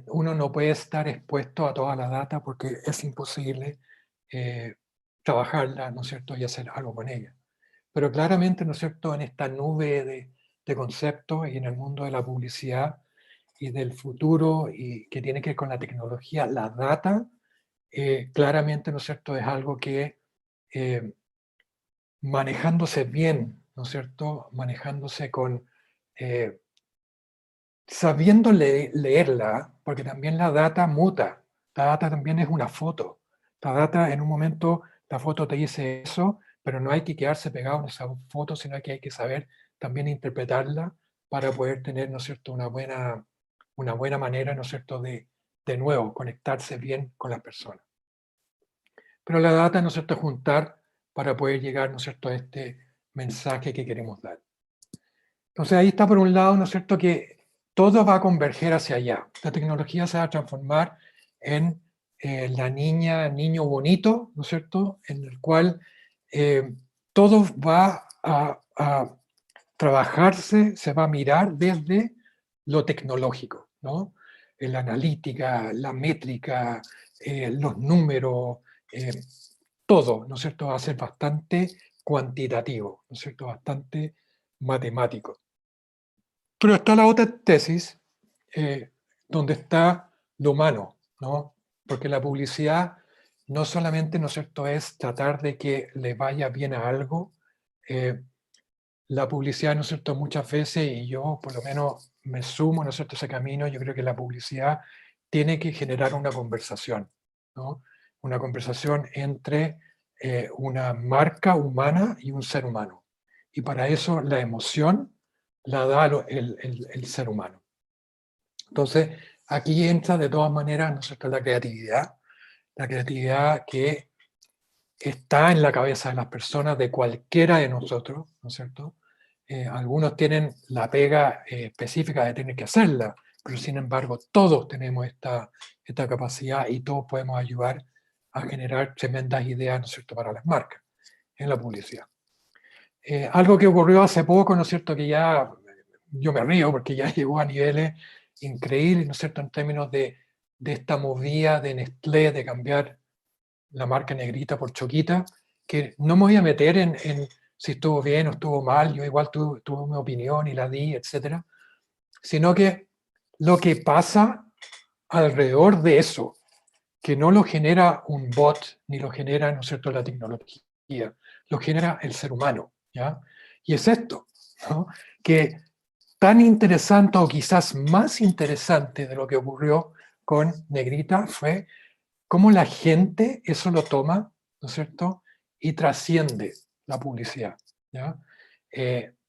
uno no puede estar expuesto a toda la data porque es imposible trabajarla, ¿no es cierto?, y hacer algo con ella. Pero claramente, ¿no es cierto?, en esta nube de conceptos y en el mundo de la publicidad y del futuro y que tiene que ver con la tecnología, la data claramente, ¿no es cierto?, es algo que manejándose bien, ¿no es cierto?, manejándose con, sabiendo leerla, porque también la data muta, la data también es una foto, la data en un momento, la foto te dice eso, pero no hay que quedarse pegado en esa foto, sino que hay que saber también interpretarla para poder tener, ¿no es cierto?, una buena manera, ¿no es cierto?, de nuevo, conectarse bien con las personas. Pero la data, ¿no es cierto?, es juntar para poder llegar, ¿no es cierto?, a este mensaje que queremos dar. Entonces ahí está por un lado, ¿no es cierto?, que todo va a converger hacia allá. La tecnología se va a transformar en la niño bonito, ¿no es cierto?, en el cual todo va a trabajarse, se va a mirar desde lo tecnológico, ¿no? La analítica, la métrica, los números, todo, ¿no es cierto?, va a ser bastante cuantitativo, ¿no es cierto?, bastante matemático. Pero está la otra tesis, donde está lo humano, ¿no? Porque la publicidad no solamente, ¿no es cierto?, es tratar de que le vaya bien a algo. La publicidad, ¿no es cierto?, muchas veces, y yo por lo menos me sumo, ¿no es cierto?, a ese camino, yo creo que la publicidad tiene que generar una conversación, ¿no? Una conversación entre una marca humana y un ser humano. Y para eso la emoción la da el ser humano. Entonces, aquí entra de todas maneras, ¿no es cierto?, la creatividad que está en la cabeza de las personas, de cualquiera de nosotros, ¿no es cierto? Algunos tienen la pega específica de tener que hacerla, pero sin embargo todos tenemos esta capacidad y todos podemos ayudar a generar tremendas ideas, ¿no es cierto?, para las marcas en la publicidad. Algo que ocurrió hace poco, ¿no es cierto?, que ya yo me río porque ya llegó a niveles increíbles, ¿no es cierto?, en términos de esta movida de Nestlé de cambiar la marca Negrita por Choquita, que no me voy a meter en si estuvo bien o estuvo mal, yo igual tuve mi opinión y la di, etcétera, sino que lo que pasa alrededor de eso, que no lo genera un bot, ni lo genera, ¿no es cierto?, la tecnología, lo genera el ser humano, ¿ya? Y es esto, ¿no?, que tan interesante o quizás más interesante de lo que ocurrió con Negrita fue cómo la gente eso lo toma, ¿no es cierto?, y trasciende la publicidad, ¿ya?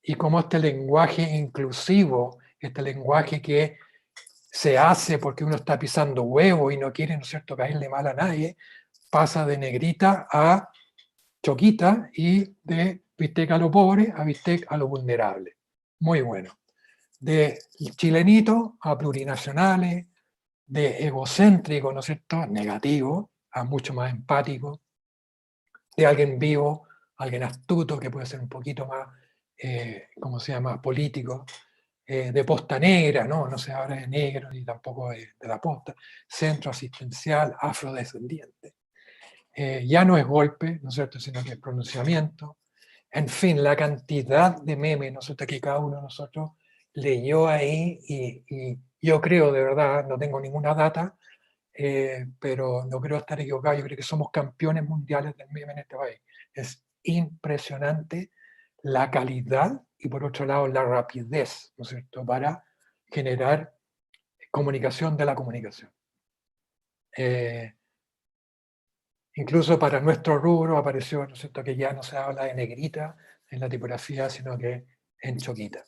Y cómo este lenguaje inclusivo, este lenguaje que se hace porque uno está pisando huevo y no quiere, ¿no es cierto?, caerle mal a nadie, pasa de Negrita a Choquita y de bistec a lo pobre a bistec a lo vulnerable. Muy bueno. De chilenito a plurinacionales, de egocéntrico, ¿no es cierto?, negativo, a mucho más empático, de alguien vivo, alguien astuto, que puede ser un poquito más, ¿cómo se llama?, político, de posta negra, no se habla de negro ni tampoco de la posta, centro asistencial, afrodescendiente. Ya no es golpe, ¿no es cierto?, sino que es pronunciamiento. En fin, la cantidad de memes, ¿no es cierto?, que cada uno de nosotros leyó ahí y yo creo, de verdad, no tengo ninguna data, pero no creo estar equivocado, yo creo que somos campeones mundiales del meme en este país. Es impresionante la calidad y por otro lado la rapidez, ¿no es cierto?, para generar comunicación de la comunicación. Incluso para nuestro rubro apareció, ¿no es cierto?, que ya no se habla de Negrita en la tipografía, sino que en Choquita.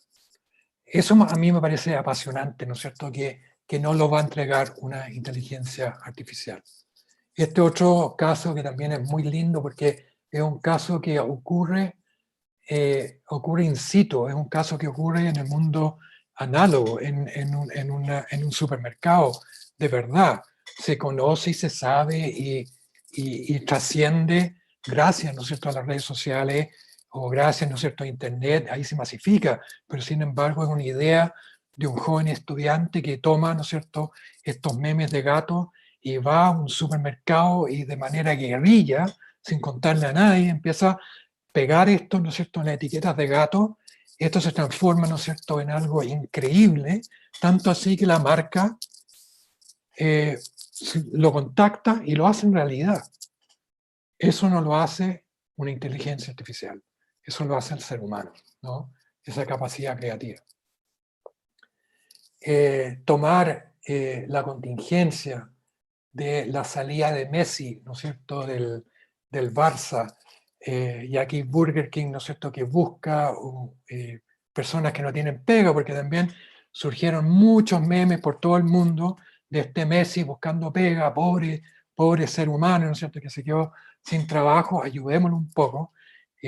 Eso a mí me parece apasionante, ¿no es cierto?, que no lo va a entregar una inteligencia artificial. Este otro caso que también es muy lindo porque es un caso que ocurre in situ, es un caso que ocurre en el mundo análogo, en un supermercado, de verdad. Se conoce y se sabe y trasciende gracias, ¿no es cierto?, a las redes sociales o gracias, ¿no es cierto?, a Internet, ahí se masifica, pero sin embargo es una idea de un joven estudiante que toma, ¿no es cierto?, estos memes de gato y va a un supermercado y de manera guerrilla, sin contarle a nadie, empieza a pegar esto, ¿no es cierto?, en las etiquetas de gato. Esto se transforma, ¿no es cierto?, en algo increíble, tanto así que la marca lo contacta y lo hace en realidad. Eso no lo hace una inteligencia artificial, eso lo hace el ser humano, ¿no? Esa capacidad creativa. Tomar la contingencia de la salida de Messi, ¿no es cierto?, del Barça, y aquí Burger King, ¿no es cierto?, que busca personas que no tienen pega, porque también surgieron muchos memes por todo el mundo de este Messi buscando pega, pobre ser humano, ¿no es cierto?, que se quedó sin trabajo, ayudémoslo un poco.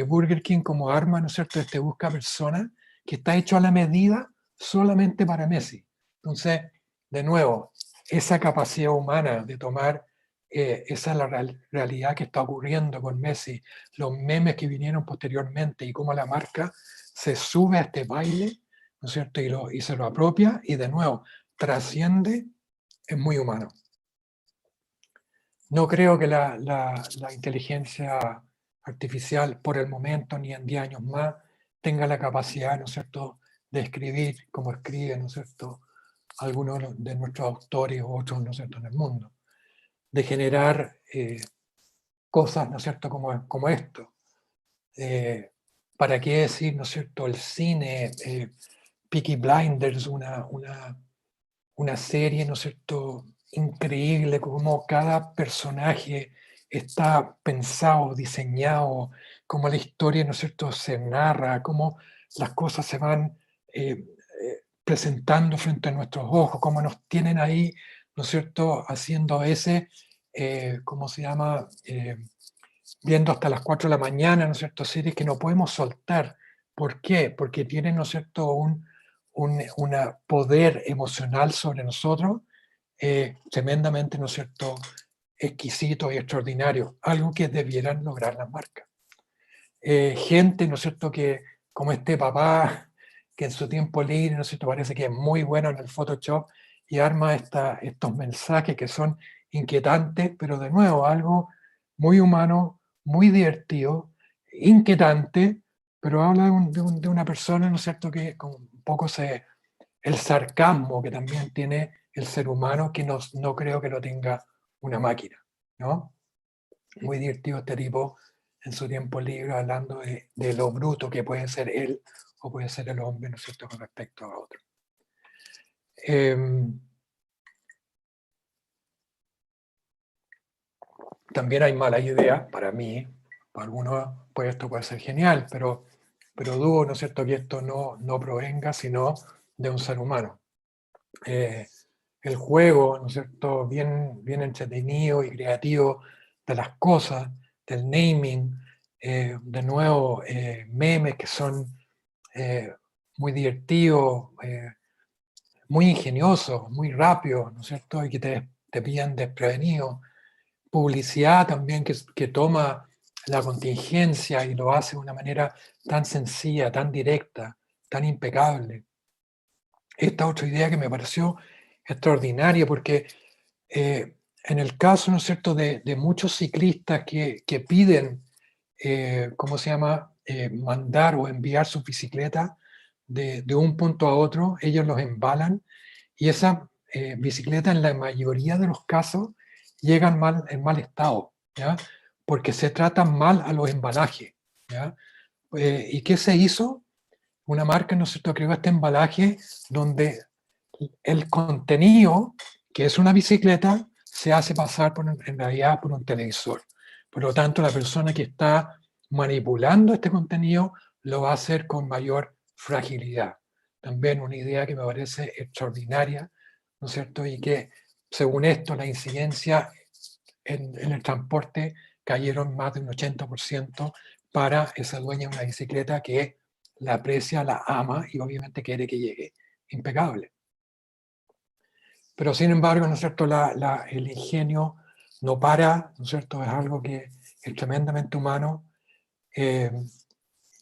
Burger King como arma, ¿no es cierto?, busca personas que está hecho a la medida solamente para Messi. Entonces, de nuevo, esa capacidad humana de tomar, esa es la realidad que está ocurriendo con Messi, los memes que vinieron posteriormente y cómo la marca se sube a este baile, ¿no es cierto?, y se lo apropia y de nuevo trasciende, es muy humano. No creo que la inteligencia artificial por el momento ni en 10 años más tenga la capacidad, ¿no es cierto?, de escribir como escriben, ¿no es cierto?, algunos de nuestros autores u otros, ¿no es cierto?, en el mundo, de generar cosas, ¿no es cierto?, como esto. ¿Para qué decir, ¿no es cierto?, el cine, Peaky Blinders, una serie, ¿no es cierto?, increíble, como cada personaje está pensado, diseñado, cómo la historia, ¿no es cierto?, se narra, cómo las cosas se van presentando frente a nuestros ojos, cómo nos tienen ahí, ¿no es cierto?, haciendo a veces, ¿cómo se llama?, viendo hasta las 4 de la mañana, ¿no es cierto?, series que no podemos soltar. ¿Por qué? Porque tienen, ¿no es cierto?, un poder emocional sobre nosotros tremendamente, ¿no es cierto?, exquisito y extraordinario, algo que debieran lograr las marcas. Gente, ¿no es cierto?, que como este papá, que en su tiempo libre, ¿no es cierto?, parece que es muy bueno en el Photoshop y arma estos mensajes que son inquietantes, pero de nuevo, algo muy humano, muy divertido, inquietante, pero habla de una persona, ¿no es cierto?, que con un poco el sarcasmo que también tiene el ser humano, que no creo que lo tenga una máquina, ¿no? Muy divertido este tipo en su tiempo libre hablando de lo bruto que puede ser él o puede ser el hombre, ¿no es cierto?, con respecto a otro. También hay malas ideas, para mí, para algunos pues esto puede ser genial, pero dudo, ¿no es cierto?, que esto no provenga sino de un ser humano. El juego, ¿no es cierto?, bien entretenido y creativo de las cosas, del naming, de nuevo, memes que son muy divertidos, muy ingeniosos, muy rápidos, ¿no es cierto?, y que te pillan desprevenido. Publicidad también que toma la contingencia y lo hace de una manera tan sencilla, tan directa, tan impecable. Esta otra idea que me pareció extraordinaria porque en el caso, ¿no es cierto?, de muchos ciclistas que piden, ¿cómo se llama?, mandar o enviar sus bicicletas de un punto a otro, ellos los embalan y esas bicicletas en la mayoría de los casos llegan en mal estado, ¿ya?, porque se tratan mal a los embalajes, ¿ya? ¿Y qué se hizo? Una marca, ¿no es cierto?, creó este embalaje donde el contenido, que es una bicicleta, se hace pasar en realidad por un televisor. Por lo tanto, la persona que está manipulando este contenido lo va a hacer con mayor fragilidad. También una idea que me parece extraordinaria, ¿no es cierto?, y que, según esto, la incidencia en el transporte cayeron más de un 80% para esa dueña de una bicicleta que la aprecia, la ama y obviamente quiere que llegue impecable. Pero sin embargo, ¿no es cierto?, el ingenio no para, ¿no es cierto?, es algo que es tremendamente humano.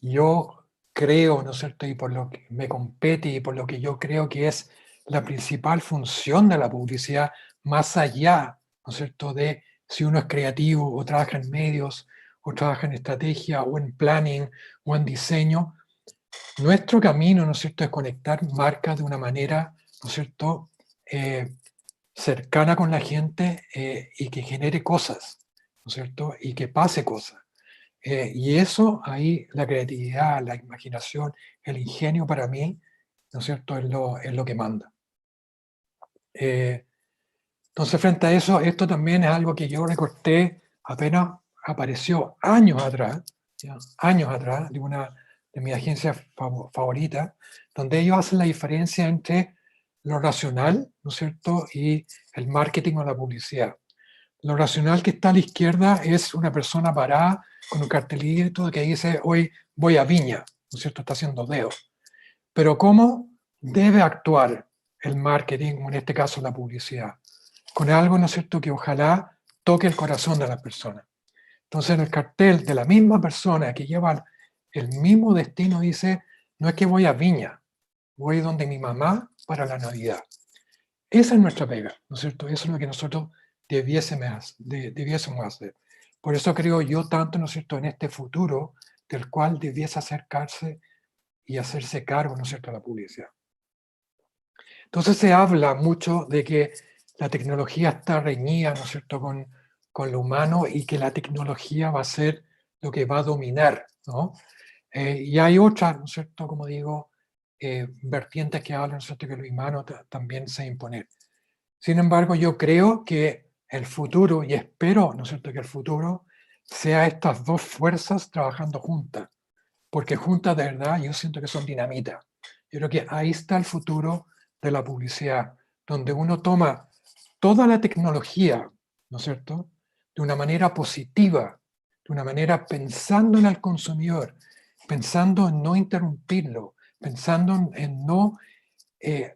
Yo creo, ¿no es cierto?, y por lo que me compete y por lo que yo creo que es la principal función de la publicidad, más allá, ¿no es cierto?, de si uno es creativo o trabaja en medios o trabaja en estrategia o en planning o en diseño, nuestro camino, ¿no es cierto?, es conectar marcas de una manera, ¿no es cierto?, cercana con la gente y que genere cosas, ¿no es cierto? Y que pase cosas. Y eso, ahí la creatividad, la imaginación, el ingenio para mí, ¿no es cierto?, es lo que manda. Entonces, frente a eso, esto también es algo que yo recorté apenas apareció años atrás, ¿ya? Años atrás, de una de mis agencias favoritas, donde ellos hacen la diferencia entre lo racional, ¿no es cierto?, y el marketing o la publicidad. Lo racional que está a la izquierda es una persona parada con un cartelito que dice, hoy voy a Viña, ¿no es cierto?, está haciendo dedos. Pero ¿cómo debe actuar el marketing, en este caso la publicidad? Con algo, ¿no es cierto?, que ojalá toque el corazón de la persona. Entonces, en el cartel de la misma persona que lleva el mismo destino dice, no es que voy a Viña, voy donde mi mamá para la Navidad. Esa es nuestra pega, ¿no es cierto? Eso es lo que nosotros debiésemos hacer. Por eso creo yo tanto, ¿no es cierto?, en este futuro del cual debiese acercarse y hacerse cargo, ¿no es cierto?, de la publicidad. Entonces se habla mucho de que la tecnología está reñida, ¿no es cierto?, con lo humano y que la tecnología va a ser lo que va a dominar, ¿no? Y hay otras, ¿no es cierto?, como digo, vertientes que hablan, ¿no es cierto?, que lo humano también se imponer. Sin embargo, yo creo que el futuro, y espero, ¿no es cierto?, que el futuro sea estas dos fuerzas trabajando juntas, porque juntas de verdad yo siento que son dinamita. Yo creo que ahí está el futuro de la publicidad, donde uno toma toda la tecnología, ¿no es cierto?, de una manera positiva, de una manera pensando en el consumidor, pensando en no interrumpirlo, pensando en no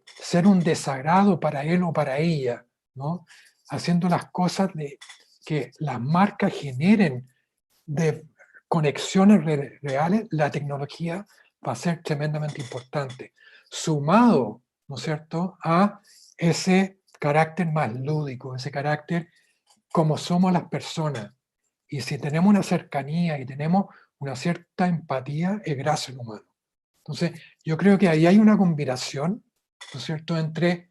ser un desagrado para él o para ella, ¿no? Haciendo las cosas de que las marcas generen de conexiones reales, la tecnología va a ser tremendamente importante, sumado, ¿no es cierto?, a ese carácter más lúdico, ese carácter como somos las personas. Y si tenemos una cercanía y tenemos una cierta empatía, es gracias al humano. Entonces, yo creo que ahí hay una combinación, ¿no es cierto?, entre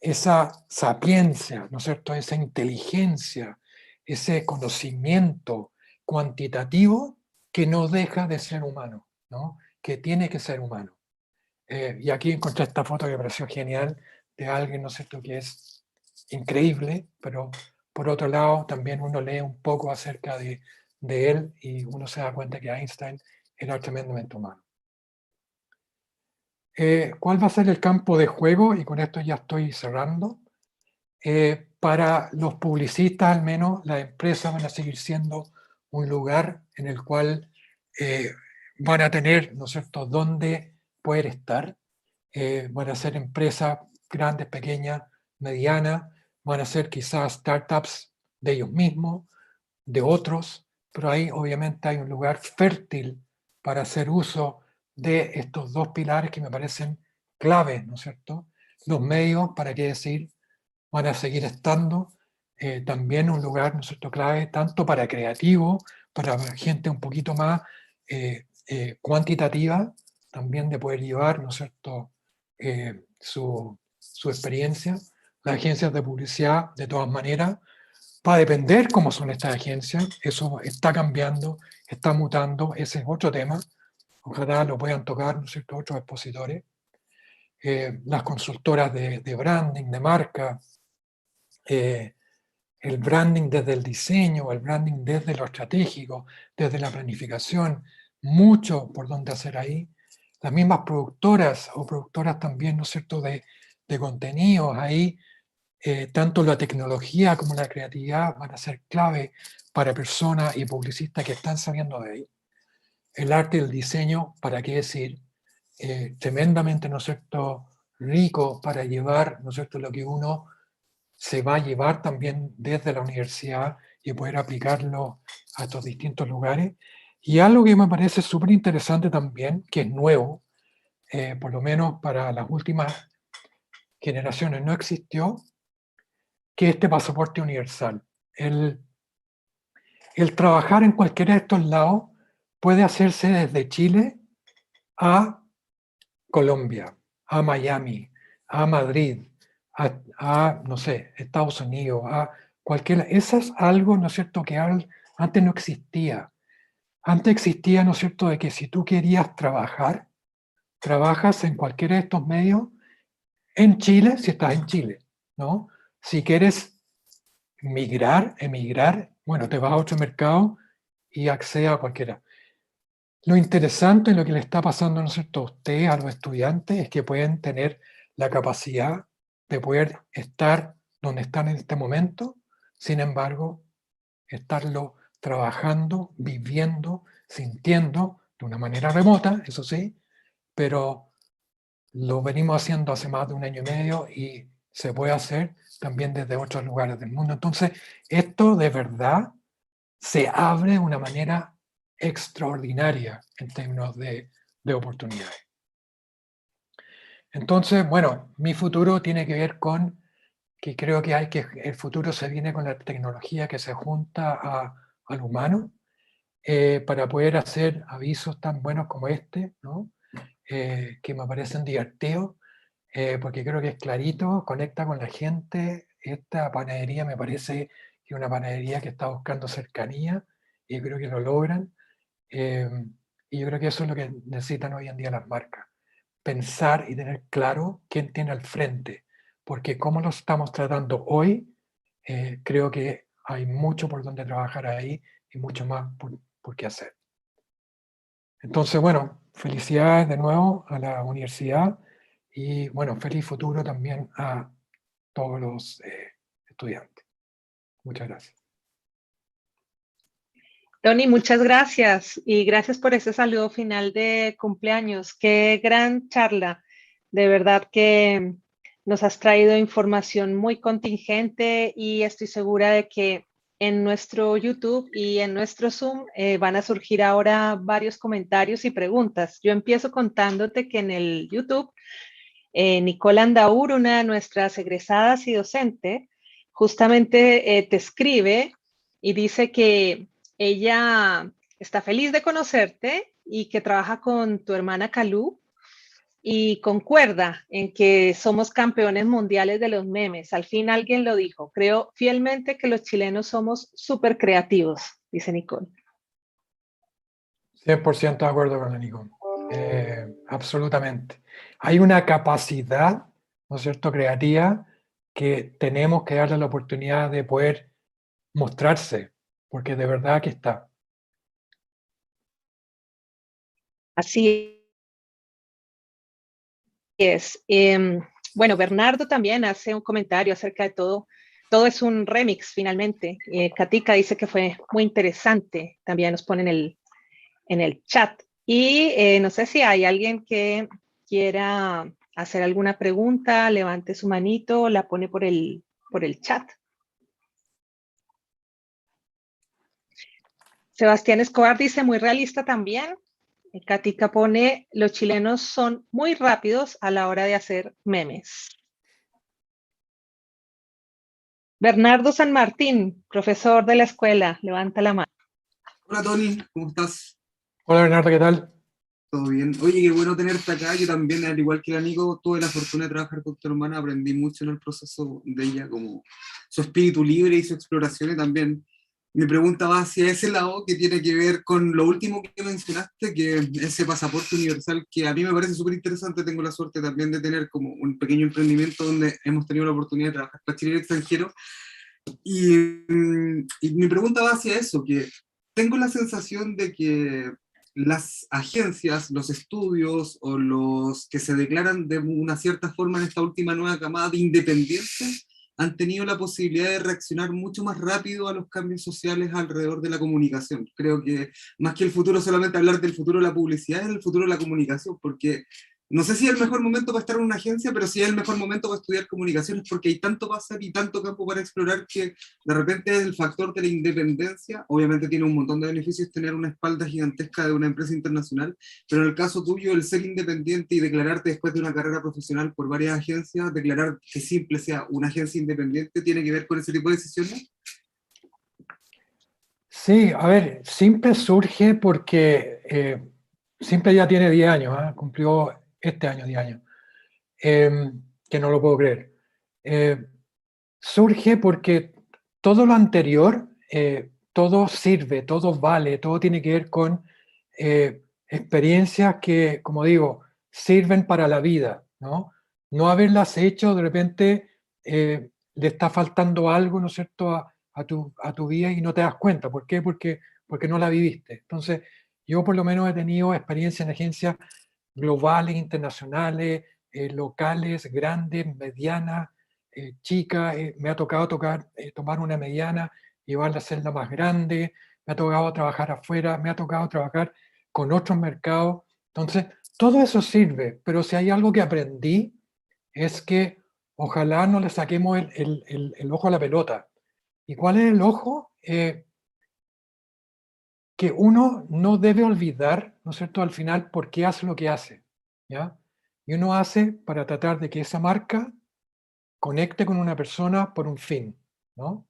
esa sapiencia, ¿no es cierto?, esa inteligencia, ese conocimiento cuantitativo que no deja de ser humano, ¿no?, que tiene que ser humano. Y aquí encontré esta foto que me pareció genial de alguien, ¿no es cierto?, que es increíble, pero por otro lado también uno lee un poco acerca de él y uno se da cuenta que Einstein era tremendamente humano. ¿Cuál va a ser el campo de juego? Y con esto ya estoy cerrando. Para los publicistas, al menos, las empresas van a seguir siendo un lugar en el cual van a tener, ¿no es cierto?, dónde poder estar. Van a ser empresas grandes, pequeñas, medianas, van a ser quizás startups de ellos mismos, de otros, pero ahí obviamente hay un lugar fértil para hacer uso de estos dos pilares que me parecen claves, ¿no es cierto? Los medios, ¿para qué decir? Van a seguir estando también un lugar, ¿no es cierto?, clave, tanto para creativos, para gente un poquito más cuantitativa, también de poder llevar, ¿no es cierto?, su experiencia. Las agencias de publicidad, de todas maneras, va a depender cómo son estas agencias, eso está cambiando, está mutando, ese es otro tema, ojalá lo puedan tocar, ¿no es cierto?, otros expositores. Las consultoras de branding, de marca, el branding desde el diseño, el branding desde lo estratégico, desde la planificación, mucho por donde hacer ahí. Las mismas productoras o productoras también, ¿no es cierto?, de contenidos ahí, tanto la tecnología como la creatividad van a ser clave para personas y publicistas que están saliendo de ahí. El arte y el diseño, ¿para qué decir? Tremendamente, ¿no es cierto?, rico para llevar, ¿no es cierto?, lo que uno se va a llevar también desde la universidad y poder aplicarlo a estos distintos lugares. Y algo que me parece súper interesante también, que es nuevo, por lo menos para las últimas generaciones no existió, que este pasaporte universal. El trabajar en cualquiera de estos lados puede hacerse desde Chile a Colombia, a Miami, a Madrid, no sé, Estados Unidos, a cualquiera. Eso es algo, ¿no es cierto?, que antes no existía. Antes existía, ¿no es cierto?, de que si tú querías trabajar, trabajas en cualquiera de estos medios, en Chile, si estás en Chile, ¿no? Si quieres emigrar, bueno, te vas a otro mercado y accedes a cualquiera. Lo interesante, lo que le está pasando, ¿no es cierto?, a usted, a los estudiantes, es que pueden tener la capacidad de poder estar donde están en este momento, sin embargo, estarlo trabajando, viviendo, sintiendo de una manera remota, eso sí, pero lo venimos haciendo hace más de un año y medio y se puede hacer también desde otros lugares del mundo. Entonces, esto de verdad se abre de una manera extraordinaria en términos de oportunidades. Entonces, bueno, mi futuro tiene que ver con que creo que el futuro se viene con la tecnología que se junta al humano para poder hacer avisos tan buenos como este, ¿no? Que me parecen divertidos, porque creo que es clarito, conecta con la gente. Esta panadería me parece que es una panadería que está buscando cercanía y creo que lo logran. Y yo creo que eso es lo que necesitan hoy en día las marcas. Pensar y tener claro quién tiene al frente, porque como lo estamos tratando hoy, creo que hay mucho por donde trabajar ahí y mucho más por qué hacer. Entonces, bueno, felicidades de nuevo a la universidad y, bueno, feliz futuro también a todos los estudiantes. Muchas gracias. Tony, muchas gracias y gracias por ese saludo final de cumpleaños. Qué gran charla. De verdad que nos has traído información muy contingente y estoy segura de que en nuestro YouTube y en nuestro Zoom van a surgir ahora varios comentarios y preguntas. Yo empiezo contándote que en el YouTube, Nicole Andaur, una de nuestras egresadas y docente, justamente te escribe y dice que ella está feliz de conocerte y que trabaja con tu hermana Calú y concuerda en que somos campeones mundiales de los memes. Al fin alguien lo dijo. Creo fielmente que los chilenos somos súper creativos, dice Nicole. 100% de acuerdo con la Nicole. Absolutamente. Hay una capacidad, ¿no es cierto?, creativa que tenemos que darle la oportunidad de poder mostrarse, porque de verdad que está. Así es. Bueno, Bernardo también hace un comentario acerca de todo. Todo es un remix finalmente. Katika dice que fue muy interesante. También nos pone en el chat. Y no sé si hay alguien que quiera hacer alguna pregunta, levante su manito, la pone por el chat. Sebastián Escobar dice, muy realista también. Katika pone, los chilenos son muy rápidos a la hora de hacer memes. Bernardo San Martín, profesor de la escuela, levanta la mano. Hola Tony, ¿cómo estás? Hola Bernardo, ¿qué tal? ¿Todo bien? Oye, qué bueno tenerte acá. Yo también, al igual que el amigo, tuve la fortuna de trabajar con tu hermana, aprendí mucho en el proceso de ella, como su espíritu libre y su exploración y también. Mi pregunta va hacia ese lado que tiene que ver con lo último que mencionaste, que es ese pasaporte universal que a mí me parece súper interesante. Tengo la suerte también de tener como un pequeño emprendimiento donde hemos tenido la oportunidad de trabajar para Chile extranjero. Y mi pregunta va hacia eso, que tengo la sensación de que las agencias, los estudios o los que se declaran de una cierta forma en esta última nueva camada de independientes han tenido la posibilidad de reaccionar mucho más rápido a los cambios sociales alrededor de la comunicación. Creo que más que el futuro, solamente hablar del futuro de la publicidad, es el futuro de la comunicación, porque no sé si es el mejor momento para estar en una agencia, pero sí es el mejor momento para estudiar comunicaciones, porque hay tanto para hacer y tanto campo para explorar que de repente el factor de la independencia, obviamente tiene un montón de beneficios tener una espalda gigantesca de una empresa internacional, pero en el caso tuyo, el ser independiente y declararte después de una carrera profesional por varias agencias, declarar que Simple sea una agencia independiente, ¿tiene que ver con ese tipo de decisiones? Sí, a ver, Simple surge porque Simple ya tiene 10 años, cumplió este año 10 años, que no lo puedo creer. surge porque todo lo anterior, todo sirve, todo vale, todo tiene que ver con experiencias que, como digo, sirven para la vida, ¿no? No haberlas hecho, de repente le está faltando algo, ¿no es cierto?, a tu vida y no te das cuenta. ¿Por qué? Porque no la viviste. Entonces, yo por lo menos he tenido experiencia en agencias globales, internacionales, locales, grandes, medianas, chicas. Me ha tocado tomar una mediana, llevarla a hacerla más grande. Me ha tocado trabajar afuera, me ha tocado trabajar con otros mercados. Entonces, todo eso sirve, pero si hay algo que aprendí es que ojalá no le saquemos el ojo a la pelota. ¿Y cuál es el ojo? Que uno no debe olvidar, ¿no es cierto?, al final, por qué hace lo que hace, ¿ya? Y uno hace para tratar de que esa marca conecte con una persona por un fin, ¿no?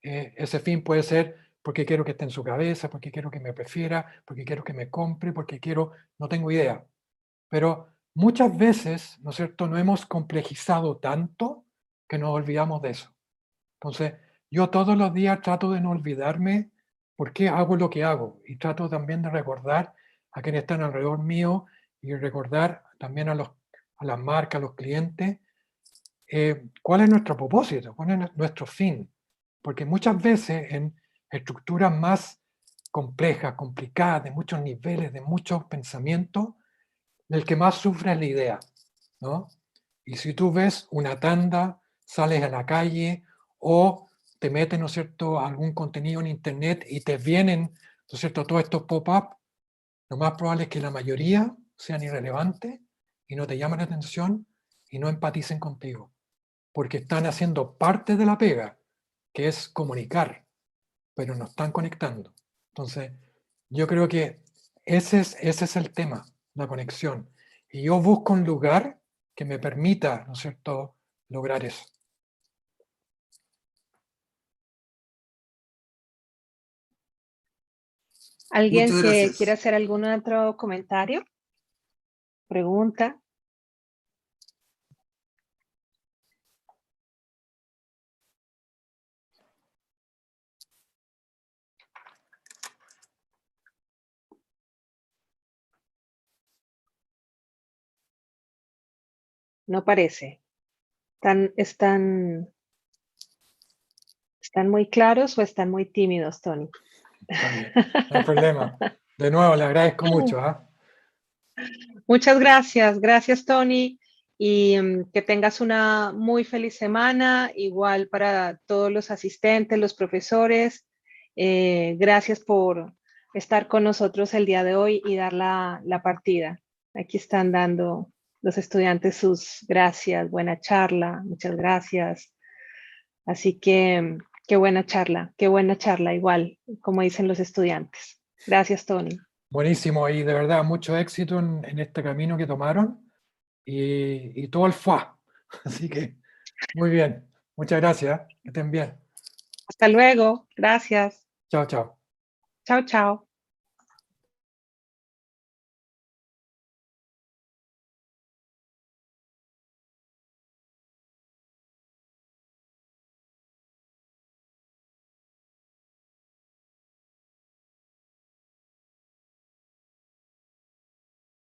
Ese fin puede ser porque quiero que esté en su cabeza, porque quiero que me prefiera, porque quiero que me compre, porque quiero, no tengo idea. Pero muchas veces, ¿no es cierto?, no hemos complejizado tanto que nos olvidamos de eso. Entonces, yo todos los días trato de no olvidarme por qué hago lo que hago y trato también de recordar a quienes están alrededor mío y recordar también a las marcas, a los clientes, cuál es nuestro propósito, cuál es nuestro fin. Porque muchas veces en estructuras más complejas, complicadas, de muchos niveles, de muchos pensamientos, el que más sufre es la idea, ¿no? Y si tú ves una tanda, sales a la calle o te metes, ¿no es cierto?, algún contenido en internet y te vienen, ¿no es cierto?, todos estos pop-up, lo más probable es que la mayoría sean irrelevantes y no te llamen la atención y no empaticen contigo, porque están haciendo parte de la pega, que es comunicar, pero no están conectando. Entonces, yo creo que ese es el tema, la conexión. Y yo busco un lugar que me permita, ¿no es cierto?, lograr eso. ¿Alguien Muchas que quiera gracias. hacer algún otro comentario? ¿Pregunta? No parece. ¿Están muy claros o están muy tímidos, Tony? Está bien, no hay problema. De nuevo, le agradezco mucho. Muchas gracias. Gracias, Tony. Y que tengas una muy feliz semana, igual para todos los asistentes, los profesores. Gracias por estar con nosotros el día de hoy y dar la partida. Aquí están dando los estudiantes sus gracias, buena charla, muchas gracias. Así que qué buena charla, igual, como dicen los estudiantes. Gracias, Tony. Buenísimo, y de verdad, mucho éxito en este camino que tomaron y todo el FUA. Así que, muy bien. Muchas gracias. Que estén bien. Hasta luego. Gracias. Chao, chao. Chao, chao.